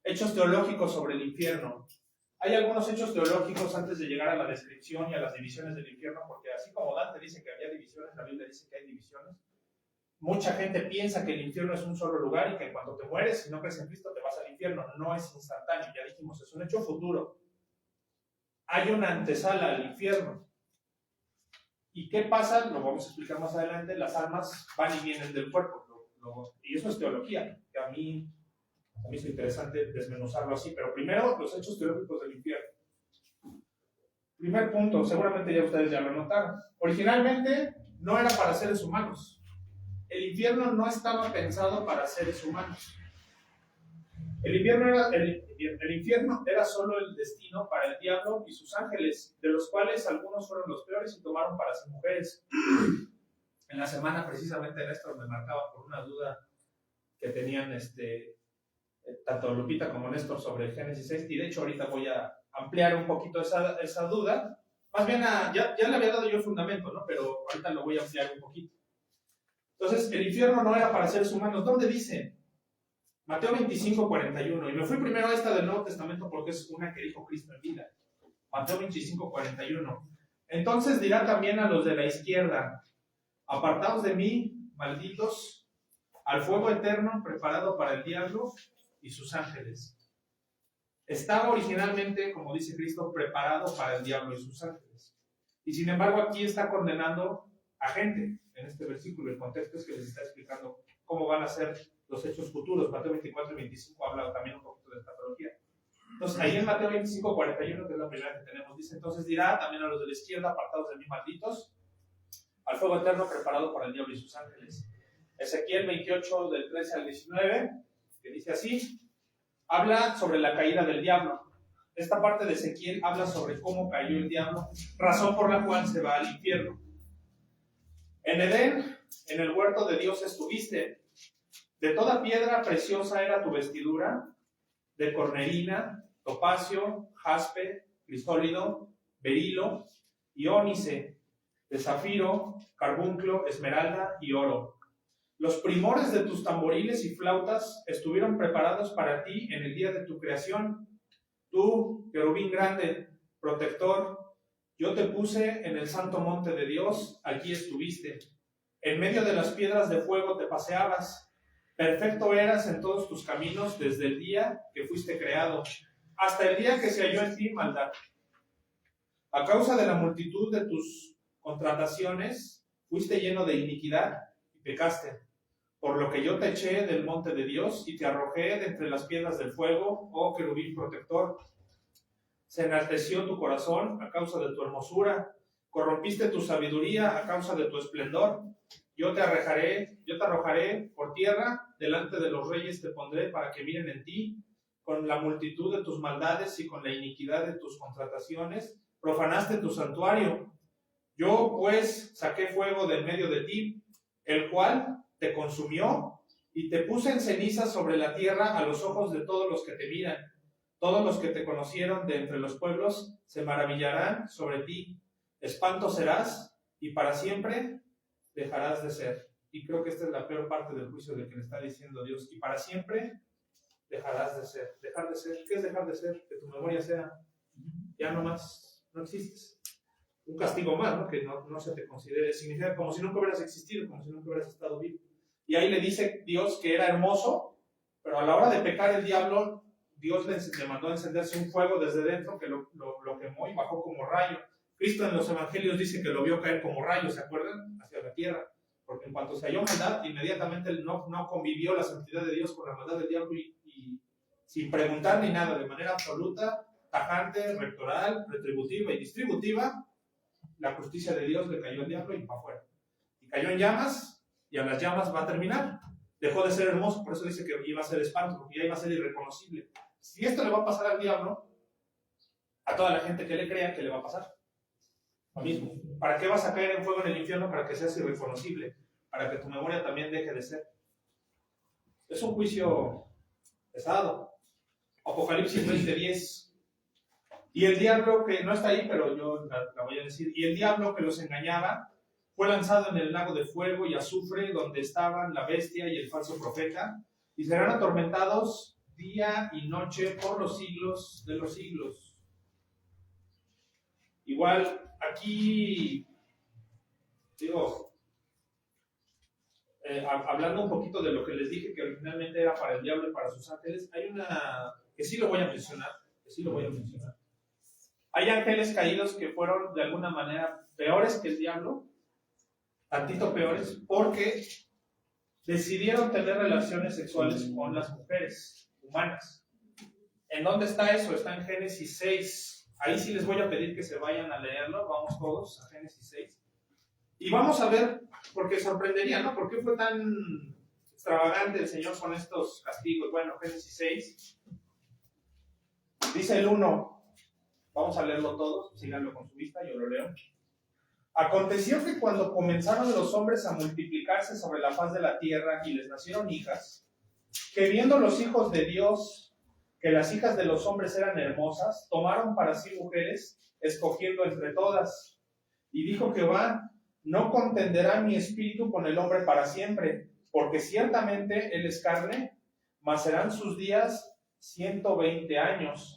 Hechos teológicos sobre el infierno. Hay algunos hechos teológicos antes de llegar a la descripción y a las divisiones del infierno, porque así como Dante dice que había divisiones, la Biblia dice que hay divisiones. Mucha gente piensa que el infierno es un solo lugar y que cuando te mueres, si no crees en Cristo, te vas al infierno. No es instantáneo, ya dijimos, es un hecho futuro. Hay una antesala al infierno. ¿Y qué pasa? Lo vamos a explicar más adelante. Las almas van y vienen del cuerpo. Y eso es teología, que a mí es interesante desmenuzarlo así. Pero primero, los hechos teológicos del infierno. Primer punto, seguramente ya ustedes ya lo notaron. Originalmente no era para seres humanos. El infierno no estaba pensado para seres humanos. El infierno era solo el destino para el diablo y sus ángeles, de los cuales algunos fueron los peores y tomaron para sí mujeres. En la semana, precisamente, Néstor me marcaba por una duda que tenían tanto Lupita como Néstor sobre Génesis 6, y de hecho ahorita voy a ampliar un poquito esa duda. Más bien, ya le había dado yo el fundamento, ¿no? Pero ahorita lo voy a ampliar un poquito. Entonces, el infierno no era para seres humanos. ¿Dónde dice? Mateo 25:41. Y me fui primero a esta del Nuevo Testamento porque es una que dijo Cristo en vida. Mateo 25:41. Entonces dirá también a los de la izquierda: apartaos de mí, malditos, al fuego eterno preparado para el diablo y sus ángeles. Estaba originalmente, como dice Cristo, preparado para el diablo y sus ángeles. Y sin embargo, aquí está condenando a gente. En este versículo, el contexto es que les está explicando cómo van a ser los hechos futuros. Mateo 24 y 25 habla también un poquito de escatología. Entonces, ahí en Mateo 25:41, que es la primera que tenemos, dice: entonces dirá también a los de la izquierda: apartados de mí, malditos, al fuego eterno preparado para el diablo y sus ángeles. Ezequiel 28, del 13 al 19, que dice así, habla sobre la caída del diablo. Esta parte de Ezequiel habla sobre cómo cayó el diablo, razón por la cual se va al infierno. En Edén, en el huerto de Dios estuviste. De toda piedra preciosa era tu vestidura, de cornerina, topacio, jaspe, crisólito, berilo y ónice, de zafiro, carbunclo, esmeralda y oro. Los primores de tus tamboriles y flautas estuvieron preparados para ti en el día de tu creación. Tú, querubín grande, protector, yo te puse en el santo monte de Dios, allí estuviste. En medio de las piedras de fuego te paseabas. Perfecto eras en todos tus caminos desde el día que fuiste creado, hasta el día que se halló en ti maldad. A causa de la multitud de tus contrataciones, fuiste lleno de iniquidad y pecaste. Por lo que yo te eché del monte de Dios y te arrojé de entre las piedras del fuego, oh querubín protector. Se enalteció tu corazón a causa de tu hermosura, corrompiste tu sabiduría a causa de tu esplendor. Yo te arrojaré por tierra, delante de los reyes te pondré para que miren en ti, con la multitud de tus maldades y con la iniquidad de tus contrataciones, profanaste tu santuario. Yo pues saqué fuego de en medio de ti, el cual te consumió y te puse en cenizas sobre la tierra a los ojos de todos los que te miran. Todos los que te conocieron de entre los pueblos se maravillarán sobre ti. Espanto serás y para siempre dejarás de ser. Y creo que esta es la peor parte del juicio de que le está diciendo Dios. Y para siempre dejarás de ser. Dejar de ser. ¿Qué es dejar de ser? Que tu memoria sea ya no más, no existes. Un castigo más, ¿no? Que no se te considere. Significa como si nunca hubieras existido, como si nunca hubieras estado vivo. Y ahí le dice Dios que era hermoso, pero a la hora de pecar el diablo, Dios le mandó a encenderse un fuego desde dentro que lo quemó y bajó como rayo. Cristo en los evangelios dice que lo vio caer como rayo, ¿se acuerdan? Hacia la tierra. Porque en cuanto se halló maldad, inmediatamente no convivió la santidad de Dios con la maldad del diablo y sin preguntar ni nada, de manera absoluta, tajante, rectoral, retributiva y distributiva, la justicia de Dios le cayó al diablo y para afuera. Y cayó en llamas, y a las llamas va a terminar. Dejó de ser hermoso, por eso dice que iba a ser espanto, porque ya iba a ser irreconocible. Si esto le va a pasar al diablo, a toda la gente que le crea, ¿qué le va a pasar? Lo mismo. ¿Para qué vas a caer en fuego en el infierno? Para que seas irreconocible, para que tu memoria también deje de ser. Es un juicio pesado. Apocalipsis 20:10. Y el diablo, que no está ahí, pero yo la voy a decir, y el diablo que los engañaba fue lanzado en el lago de fuego y azufre, donde estaban la bestia y el falso profeta, y serán atormentados día y noche por los siglos de los siglos. Igual, aquí, digo, hablando un poquito de lo que les dije que originalmente era para el diablo y para sus ángeles, hay una que sí lo voy a mencionar, Hay ángeles caídos que fueron de alguna manera peores que el diablo, tantito peores, porque decidieron tener relaciones sexuales con las mujeres humanas. ¿En dónde está eso? Está en Génesis 6. Ahí sí les voy a pedir que se vayan a leerlo. Vamos todos a Génesis 6. Y vamos a ver, porque sorprendería, ¿no? ¿Por qué fue tan extravagante el Señor con estos castigos? Bueno, Génesis 6. Dice el 1. Vamos a leerlo todos. Síganlo con su vista, yo lo leo. Aconteció que cuando comenzaron los hombres a multiplicarse sobre la faz de la tierra y les nacieron hijas, que viendo los hijos de Dios que las hijas de los hombres eran hermosas, tomaron para sí mujeres, escogiendo entre todas. Y dijo Jehová, no contenderá mi espíritu con el hombre para siempre, porque ciertamente él es carne, mas serán sus días 120 años.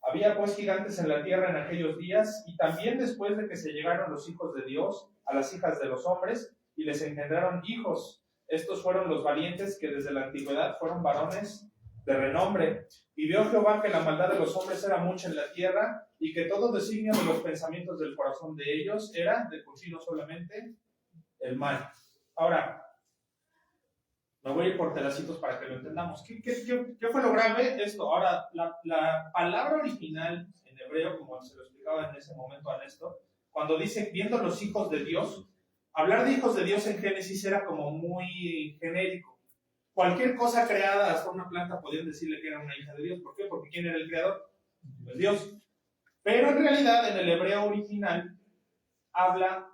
Había pues gigantes en la tierra en aquellos días, y también después de que se llegaron los hijos de Dios a las hijas de los hombres, y les engendraron hijos. Estos fueron los valientes que desde la antigüedad fueron varones de renombre. Y vio Jehová que la maldad de los hombres era mucha en la tierra, y que todo designio de los pensamientos del corazón de ellos era de continuo solamente el mal. Ahora, me voy a ir por pedacitos para que lo entendamos. ¿Qué fue lo grave? Esto. Ahora, la palabra original en hebreo, como se lo explicaba en ese momento a Néstor, cuando dice viendo los hijos de Dios, hablar de hijos de Dios en Génesis era como muy genérico. Cualquier cosa creada, hasta una planta, podían decirle que era una hija de Dios. ¿Por qué? Porque ¿quién era el creador? Pues Dios. Pero en realidad, en el hebreo original, habla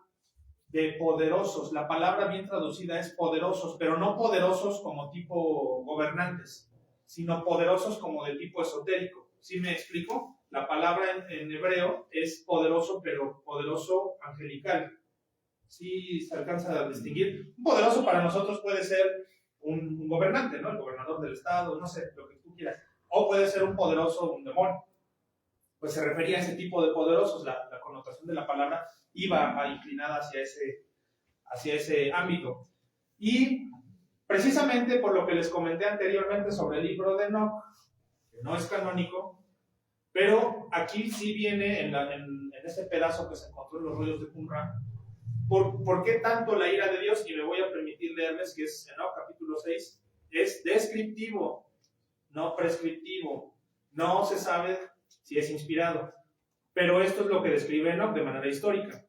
de poderosos. La palabra bien traducida es poderosos, pero no poderosos como tipo gobernantes, sino poderosos como de tipo esotérico. ¿Sí me explico? La palabra en hebreo es poderoso, pero poderoso angelical. ¿Sí se alcanza a distinguir? Un poderoso para nosotros puede ser un gobernante, ¿no? El gobernador del estado, no sé, lo que tú quieras. O puede ser un poderoso, un demonio. Pues se refería a ese tipo de poderosos. La connotación de la palabra iba inclinada hacia ese ámbito. Y precisamente por lo que les comenté anteriormente sobre el libro de Enoch, que no es canónico, pero aquí sí viene en ese pedazo que se encontró en los rollos de Qumran, ¿por qué tanto la ira de Dios? Y me voy a permitir leerles que es Enoch capítulo 6, es descriptivo, no prescriptivo. No se sabe si es inspirado, pero esto es lo que describe Enoch de manera histórica.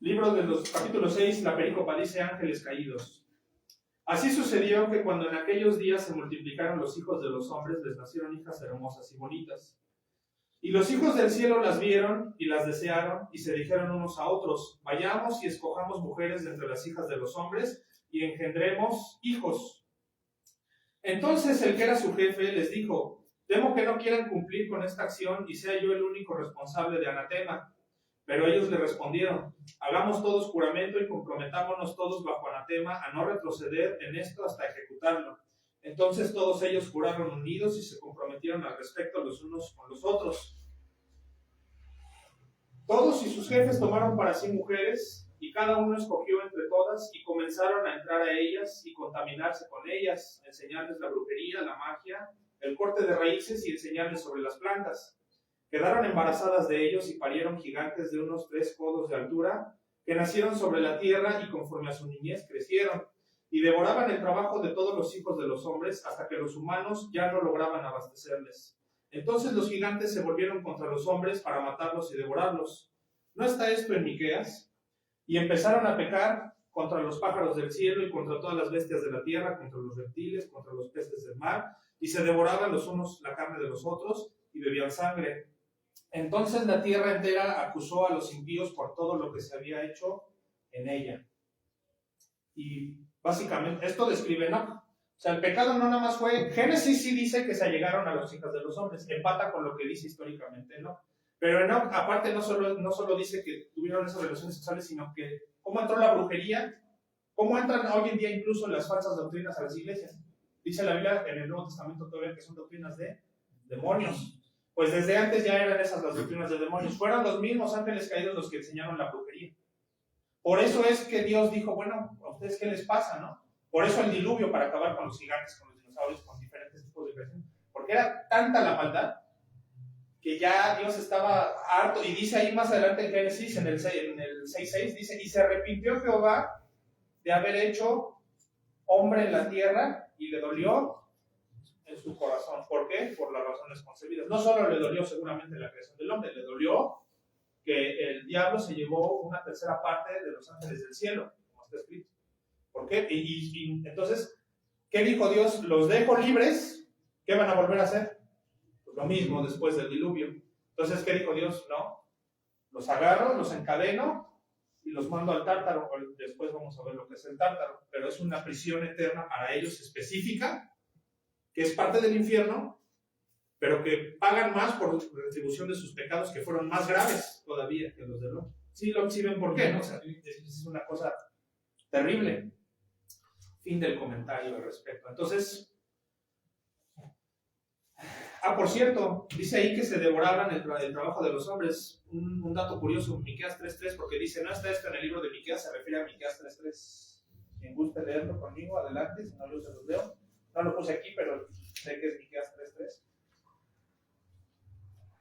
Libro de los capítulo 6, la perícopa dice ángeles caídos. Así sucedió que cuando en aquellos días se multiplicaron los hijos de los hombres, les nacieron hijas hermosas y bonitas. Y los hijos del cielo las vieron y las desearon y se dijeron unos a otros, vayamos y escojamos mujeres de entre las hijas de los hombres y engendremos hijos. Entonces el que era su jefe les dijo, temo que no quieran cumplir con esta acción y sea yo el único responsable de anatema. Pero ellos le respondieron, hagamos todos juramento y comprometámonos todos bajo anatema a no retroceder en esto hasta ejecutarlo. Entonces todos ellos juraron unidos y se comprometieron al respecto los unos con los otros. Todos y sus jefes tomaron para sí mujeres y cada uno escogió entre todas y comenzaron a entrar a ellas y contaminarse con ellas, enseñarles la brujería, la magia, el corte de raíces y enseñarles sobre las plantas. Quedaron embarazadas de ellos y parieron gigantes de unos 3 codos de altura, que nacieron sobre la tierra y conforme a su niñez crecieron, y devoraban el trabajo de todos los hijos de los hombres hasta que los humanos ya no lograban abastecerles. Entonces los gigantes se volvieron contra los hombres para matarlos y devorarlos. ¿No está esto en Miqueas? Y empezaron a pecar contra los pájaros del cielo y contra todas las bestias de la tierra, contra los reptiles, contra los peces del mar, y se devoraban los unos la carne de los otros y bebían sangre. Entonces la tierra entera acusó a los impíos por todo lo que se había hecho en ella. Y básicamente esto describe Enoch. O sea, el pecado no nada más fue... Génesis sí dice que se allegaron a los hijos de los hombres, empata con lo que dice históricamente Enoch. Pero Enoch, aparte, no solo dice que tuvieron esas relaciones sexuales, sino que cómo entró la brujería, cómo entran hoy en día incluso las falsas doctrinas a las iglesias. Dice la Biblia en el Nuevo Testamento todavía que son doctrinas de demonios. Pues desde antes ya eran esas las doctrinas de demonios. Fueron los mismos ángeles caídos los que enseñaron la brujería. Por eso es que Dios dijo, bueno, ¿a ustedes qué les pasa, no? Por eso el diluvio, para acabar con los gigantes, con los dinosaurios, con diferentes tipos de creación. Porque era tanta la maldad que ya Dios estaba harto. Y dice ahí más adelante en Génesis, en el 6.6, dice, y se arrepintió Jehová de haber hecho hombre en la tierra y le dolió en su corazón. ¿Por qué? Por las razones concebidas. No solo le dolió seguramente la creación del hombre, le dolió que el diablo se llevó una tercera parte de los ángeles del cielo, como está escrito. ¿Por qué? Y entonces, ¿qué dijo Dios? Los dejo libres, ¿qué van a volver a hacer? Pues lo mismo después del diluvio. Entonces, ¿qué dijo Dios? No, los agarro, los encadeno y los mando al tártaro. Después vamos a ver lo que es el tártaro, pero es una prisión eterna para ellos específica, que es parte del infierno, pero que pagan más por retribución de sus pecados, que fueron más graves todavía que los de Lot. Sí ven por qué, ¿no? O sea, es una cosa terrible. Fin del comentario al respecto. Entonces, por cierto, dice ahí que se devoraban el trabajo de los hombres. Un dato curioso, Miqueas 3.3, porque dice, no está esto en el libro de Miqueas, se refiere a Miqueas 3.3. Quien guste leerlo conmigo, adelante, si no yo se los leo. No lo puse aquí, pero sé que es Miqueas 3.3.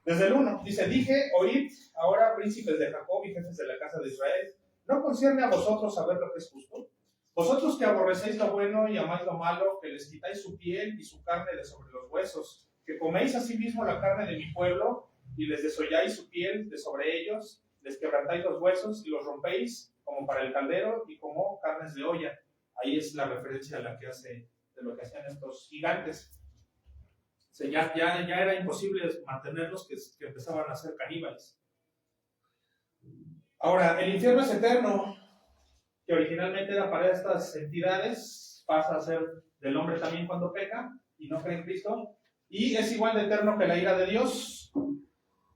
Desde el 1, dice, dije, oíd ahora príncipes de Jacob y jefes de la casa de Israel, ¿no concierne a vosotros saber lo que es justo? Vosotros que aborrecéis lo bueno y amáis lo malo, que les quitáis su piel y su carne de sobre los huesos, que coméis asimismo la carne de mi pueblo y les desolláis su piel de sobre ellos, les quebrantáis los huesos y los rompéis como para el caldero y como carnes de olla. Ahí es la referencia a la que hace de lo que hacían estos gigantes. O sea, ya era imposible mantenerlos, que empezaban a ser caníbales. Ahora, el infierno es eterno, que originalmente era para estas entidades, pasa a ser del hombre también cuando peca y no cree en Cristo, y es igual de eterno que la ira de Dios.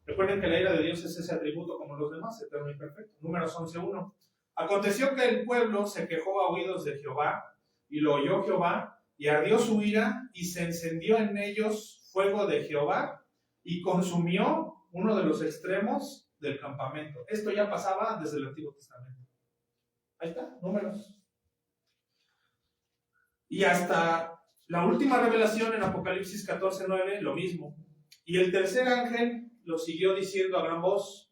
Recuerden que la ira de Dios es ese atributo como los demás, eterno y perfecto. Números 11:1. Aconteció que el pueblo se quejó a oídos de Jehová, y lo oyó Jehová, y ardió su ira, y se encendió en ellos fuego de Jehová, y consumió uno de los extremos del campamento. Esto ya pasaba desde el Antiguo Testamento. Ahí está, Números. Y hasta la última revelación en Apocalipsis 14:9, lo mismo. Y el tercer ángel lo siguió diciendo a gran voz: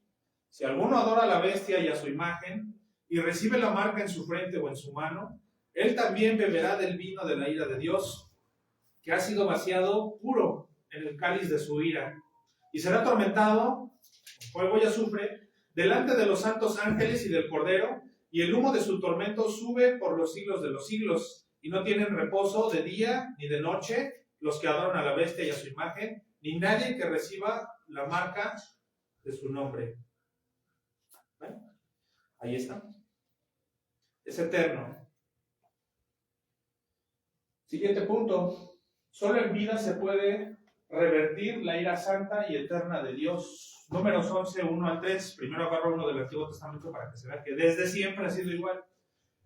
si alguno adora a la bestia y a su imagen, y recibe la marca en su frente o en su mano, él también beberá del vino de la ira de Dios, que ha sido vaciado puro en el cáliz de su ira, y será atormentado con fuego y azufre delante de los santos ángeles y del Cordero, y el humo de su tormento sube por los siglos de los siglos, y no tienen reposo de día ni de noche los que adoran a la bestia y a su imagen, ni nadie que reciba la marca de su nombre. ¿Ven? Ahí está. Es eterno. Siguiente punto. Solo en vida se puede revertir la ira santa y eterna de Dios. Números 11:1-3. Primero agarro uno del Antiguo Testamento para que se vea que desde siempre ha sido igual.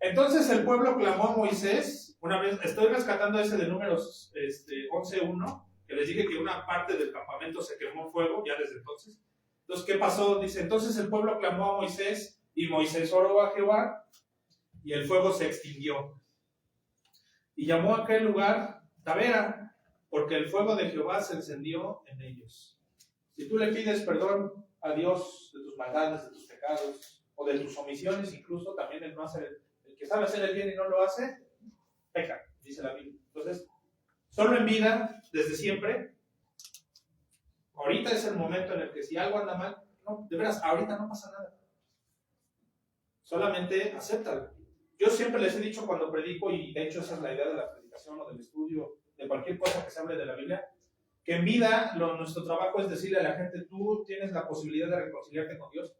Entonces el pueblo clamó a Moisés. Una vez, estoy rescatando ese de Números 11:1, que les dije que una parte del campamento se quemó en fuego, ya desde entonces. Entonces, ¿qué pasó? Dice, entonces el pueblo clamó a Moisés, y Moisés oró a Jehová, y el fuego se extinguió. Y llamó a aquel lugar Tabera, porque el fuego de Jehová se encendió en ellos. Si tú le pides perdón a Dios de tus maldades, de tus pecados, o de tus omisiones, incluso también el no hacer, el que sabe hacer el bien y no lo hace, peca, dice la Biblia. Entonces, solo en vida, desde siempre, ahorita es el momento en el que si algo anda mal, no, de veras, ahorita no pasa nada. Solamente acéptalo. Yo siempre les he dicho cuando predico, y de hecho esa es la idea de la predicación o del estudio, de cualquier cosa que se hable de la Biblia, que en vida nuestro trabajo es decirle a la gente, tú tienes la posibilidad de reconciliarte con Dios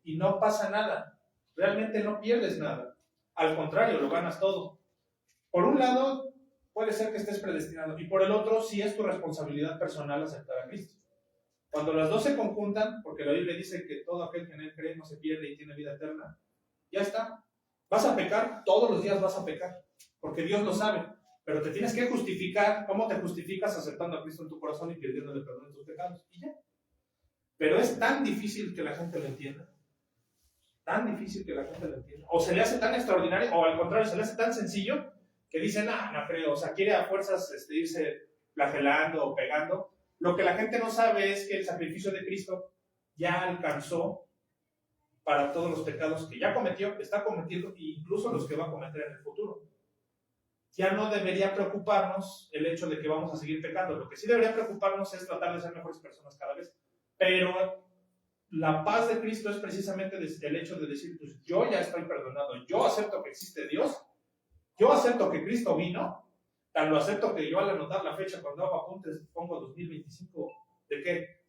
y no pasa nada. Realmente no pierdes nada. Al contrario, lo ganas todo. Por un lado, puede ser que estés predestinado, y por el otro, sí es tu responsabilidad personal aceptar a Cristo. Cuando las dos se conjuntan, porque la Biblia dice que todo aquel que en él cree no se pierde y tiene vida eterna, ya está. Vas a pecar, todos los días vas a pecar, porque Dios lo sabe, pero te tienes que justificar. ¿Cómo te justificas? Aceptando a Cristo en tu corazón y pidiéndole perdón de tus pecados, y ya. Pero es tan difícil que la gente lo entienda, tan difícil que la gente lo entienda, o se le hace tan extraordinario, o al contrario, se le hace tan sencillo, que dicen, no creo, o sea, quiere a fuerzas irse flagelando o pegando. Lo que la gente no sabe es que el sacrificio de Cristo ya alcanzó para todos los pecados que ya cometió, está cometiendo, e incluso los que va a cometer en el futuro. Ya no debería preocuparnos el hecho de que vamos a seguir pecando. Lo que sí debería preocuparnos es tratar de ser mejores personas cada vez. Pero la paz de Cristo es precisamente el hecho de decir, pues yo ya estoy perdonado, yo acepto que existe Dios, yo acepto que Cristo vino, tan lo acepto que yo al anotar la fecha cuando hago apuntes pongo 2025, ¿de qué?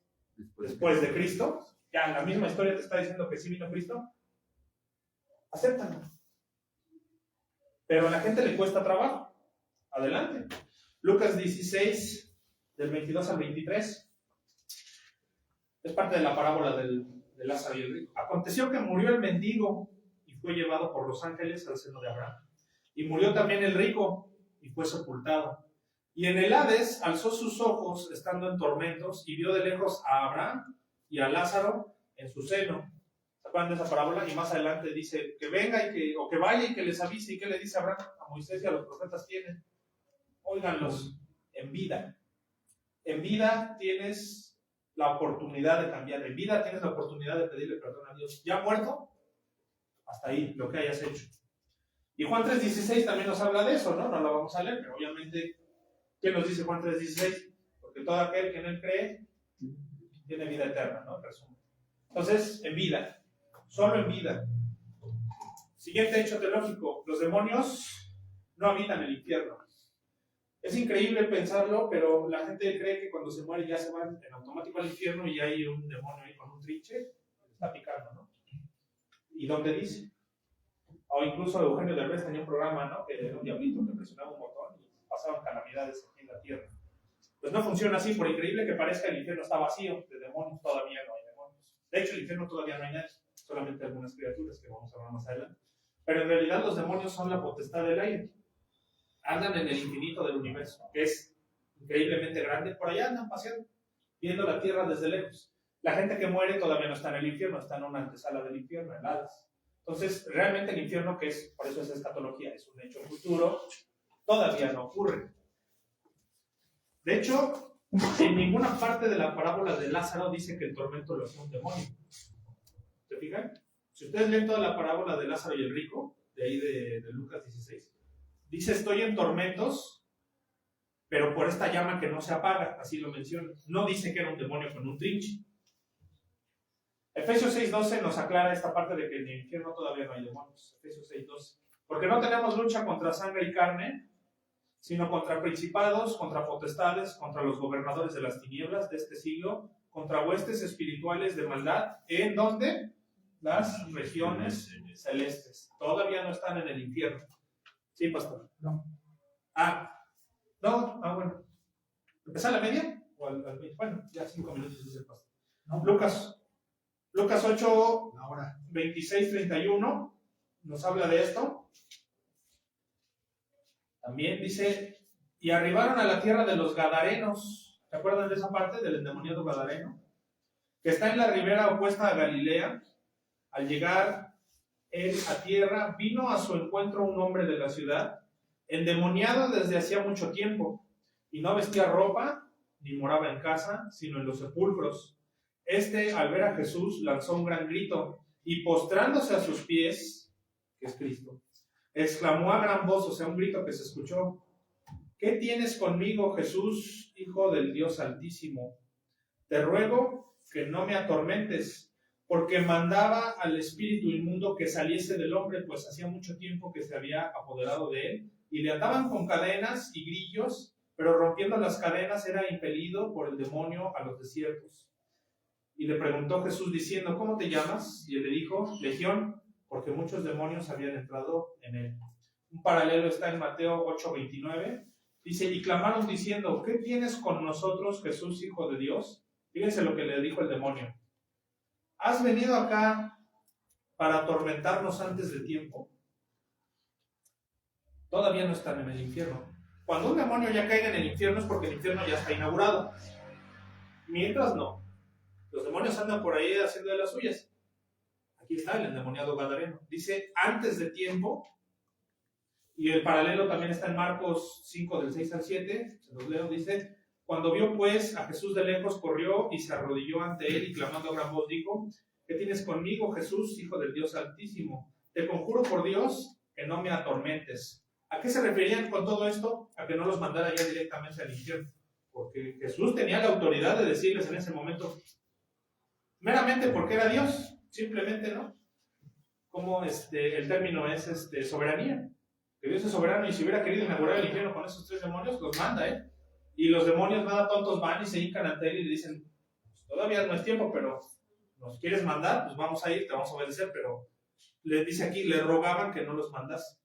Después de Cristo. Ya la misma historia te está diciendo que sí vino Cristo. Acéptalo. Pero a la gente le cuesta trabajo. Adelante. Lucas 16, del 22 al 23. Es parte de la parábola de Lázaro y el rico. Aconteció que murió el mendigo y fue llevado por los ángeles al seno de Abraham. Y murió también el rico y fue sepultado. Y en el Hades alzó sus ojos estando en tormentos y vio de lejos a Abraham y a Lázaro en su seno. ¿Se acuerdan de esa parábola? Y más adelante dice que venga o que vaya y que les avise. ¿Y qué le dice Abraham? A Moisés y a los profetas tienen. Óiganlos, en vida. En vida tienes la oportunidad de cambiar. En vida tienes la oportunidad de pedirle perdón a Dios. ¿Ya muerto? Hasta ahí, lo que hayas hecho. Y Juan 3:16 también nos habla de eso, ¿no? No lo vamos a leer, pero obviamente, ¿qué nos dice Juan 3:16? Porque todo aquel que en él cree tiene vida eterna, ¿no? Resumen. Entonces, en vida, solo en vida. Siguiente hecho teológico: los demonios no habitan el infierno. Es increíble pensarlo, pero la gente cree que cuando se muere ya se van en automático al infierno y hay un demonio ahí con un trinche, está picando, ¿no? ¿Y dónde dice? O incluso Eugenio Derbez tenía un programa, ¿no? Que era un diablito que presionaba un botón y pasaban calamidades aquí en la tierra. Pues no funciona así, por increíble que parezca, el infierno está vacío de demonios, todavía no hay demonios. De hecho, el infierno todavía no hay nadie, solamente algunas criaturas que vamos a hablar más adelante. Pero en realidad los demonios son la potestad del aire. Andan en el infinito del universo, que es increíblemente grande. Por allá andan paseando, viendo la tierra desde lejos. La gente que muere todavía no está en el infierno, está en una antesala del infierno, en Hades. Entonces, realmente el infierno, que es, por eso es escatología, es un hecho futuro, todavía no ocurre. De hecho, en ninguna parte de la parábola de Lázaro dice que el tormento lo hacía un demonio. ¿Se fijan? Si ustedes leen toda la parábola de Lázaro y el rico, de ahí de Lucas 16, dice: estoy en tormentos, pero por esta llama que no se apaga, así lo menciona. No dice que era un demonio con un trinche. Efesios 6:12 nos aclara esta parte de que en el infierno todavía no hay demonios. Efesios 6:12. Porque no tenemos lucha contra sangre y carne, sino contra principados, contra potestades, contra los gobernadores de las tinieblas de este siglo, contra huestes espirituales de maldad. ¿En dónde? Las regiones celestes. Todavía no están en el infierno. ¿Sí, pastor? No. Bueno. ¿Empezar la media? ¿O al medio? Bueno, ya 5 minutos dice el pastor. No. Lucas 8, Ahora. 26-31 nos habla de esto. También dice: y arribaron a la tierra de los Gadarenos. ¿Se acuerdan de esa parte del endemoniado Gadareno? Que está en la ribera opuesta a Galilea. Al llegar él a tierra, vino a su encuentro un hombre de la ciudad, endemoniado desde hacía mucho tiempo, y no vestía ropa, ni moraba en casa, sino en los sepulcros. Este, al ver a Jesús, lanzó un gran grito, y postrándose a sus pies, que es Cristo, exclamó a gran voz, o sea, un grito que se escuchó: ¿qué tienes conmigo, Jesús, Hijo del Dios Altísimo? Te ruego que no me atormentes, porque mandaba al espíritu inmundo que saliese del hombre, pues hacía mucho tiempo que se había apoderado de él, y le ataban con cadenas y grillos, pero rompiendo las cadenas era impelido por el demonio a los desiertos. Y le preguntó Jesús diciendo: ¿cómo te llamas? Y él le dijo: Legión, porque muchos demonios habían entrado en él. Un paralelo está en Mateo 8:29. Dice: y clamaron diciendo: ¿qué tienes con nosotros, Jesús, Hijo de Dios? Fíjense lo que le dijo el demonio: ¿has venido acá para atormentarnos antes de tiempo? Todavía no están en el infierno. Cuando un demonio ya caiga en el infierno es porque el infierno ya está inaugurado. Mientras no. Los demonios andan por ahí haciendo de las suyas. Aquí está el endemoniado Gadareno. Dice: antes de tiempo. Y el paralelo también está en Marcos 5, del 6 al 7. Se los leo. Dice: cuando vio pues a Jesús de lejos, corrió y se arrodilló ante él, y clamando a gran voz dijo: ¿qué tienes conmigo, Jesús, Hijo del Dios Altísimo? Te conjuro por Dios que no me atormentes. ¿A qué se referían con todo esto? A que no los mandara ya directamente al infierno. Porque Jesús tenía la autoridad de decirles en ese momento, meramente porque era Dios, simplemente, ¿no? Como el término es soberanía. Que Dios es soberano, y si hubiera querido inaugurar el infierno con esos 3 demonios, los manda, Y los demonios nada tontos van y se hincan ante él y le dicen: pues todavía no es tiempo, pero ¿nos quieres mandar? Pues vamos a ir, te vamos a obedecer. Pero le dice aquí, le rogaban que no los mandase.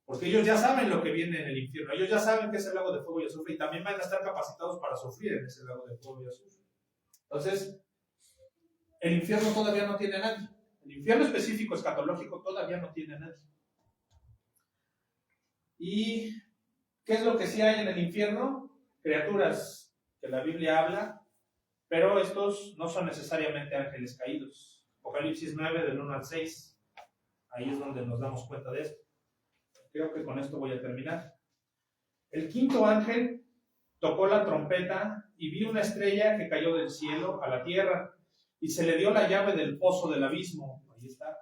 Porque ellos ya saben lo que viene en el infierno. Ellos ya saben que es el lago de fuego y azufre, y también van a estar capacitados para sufrir en ese lago de fuego y azufre. Entonces, el infierno todavía no tiene a nadie. El infierno específico escatológico todavía no tiene a nadie. ¿Y qué es lo que sí hay en el infierno? Criaturas que la Biblia habla, pero estos no son necesariamente ángeles caídos. Apocalipsis 9, del 1 al 6. Ahí es donde nos damos cuenta de esto. Creo que con esto voy a terminar. El quinto ángel tocó la trompeta y vi una estrella que cayó del cielo a la tierra, y se le dio la llave del pozo del abismo. Ahí está.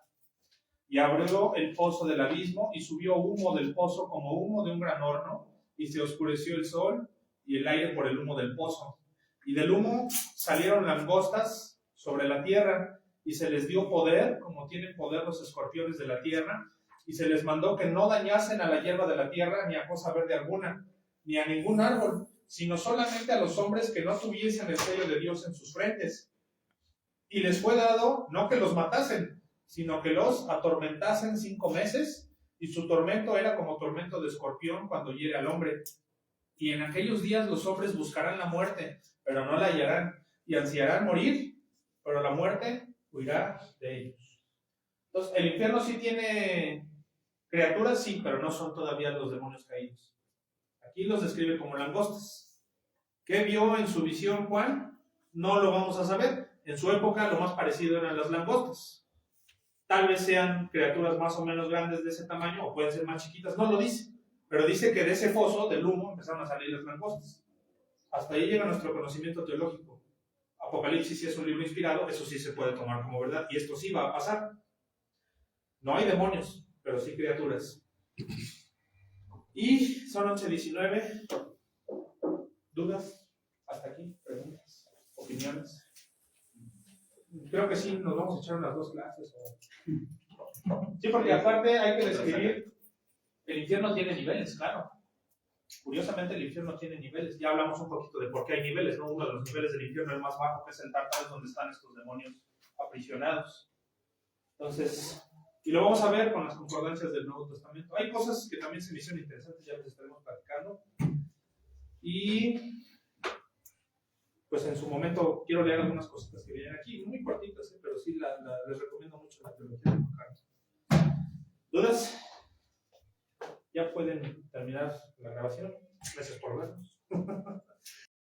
Y abrió el pozo del abismo, y subió humo del pozo como humo de un gran horno, y se oscureció el sol y el aire por el humo del pozo. Y del humo salieron langostas sobre la tierra, y se les dio poder, como tienen poder los escorpiones de la tierra, y se les mandó que no dañasen a la hierba de la tierra, ni a cosa verde alguna, ni a ningún árbol, sino solamente a los hombres que no tuviesen el sello de Dios en sus frentes. Y les fue dado, no que los matasen, sino que los atormentasen 5 meses, y su tormento era como tormento de escorpión cuando hiere al hombre. Y en aquellos días los hombres buscarán la muerte, pero no la hallarán, y ansiarán morir, pero la muerte huirá de ellos. Entonces, el infierno sí tiene criaturas, sí, pero no son todavía los demonios caídos. Aquí los describe como langostas. ¿Qué vio en su visión Juan? No lo vamos a saber. En su época lo más parecido eran las langostas. Tal vez sean criaturas más o menos grandes de ese tamaño, o pueden ser más chiquitas, no lo dice. Pero dice que de ese foso, del humo, empezaron a salir las langostas. Hasta ahí llega nuestro conocimiento teológico. Apocalipsis sí es un libro inspirado, eso sí se puede tomar como verdad, y esto sí va a pasar. No hay demonios, pero sí criaturas. Y son 11:19. ¿Dudas? ¿Hasta aquí? ¿Preguntas? ¿Opiniones? Creo que sí, nos vamos a echar unas 2 clases. Sí, porque aparte hay que describir, el infierno tiene niveles, claro. Curiosamente el infierno tiene niveles. Ya hablamos un poquito de por qué hay niveles, ¿no? Uno de los niveles del infierno, el más bajo, que es el Tártaro, es donde están estos demonios aprisionados. Entonces, y lo vamos a ver con las concordancias del Nuevo Testamento. Hay cosas que también se me hicieron interesantes, ya les estaremos platicando. Y pues en su momento quiero leer algunas cositas que vienen aquí, muy cortitas, pero sí les recomiendo mucho la teología de Maccabi. ¿Dudas? Ya pueden terminar la grabación. Gracias por vernos.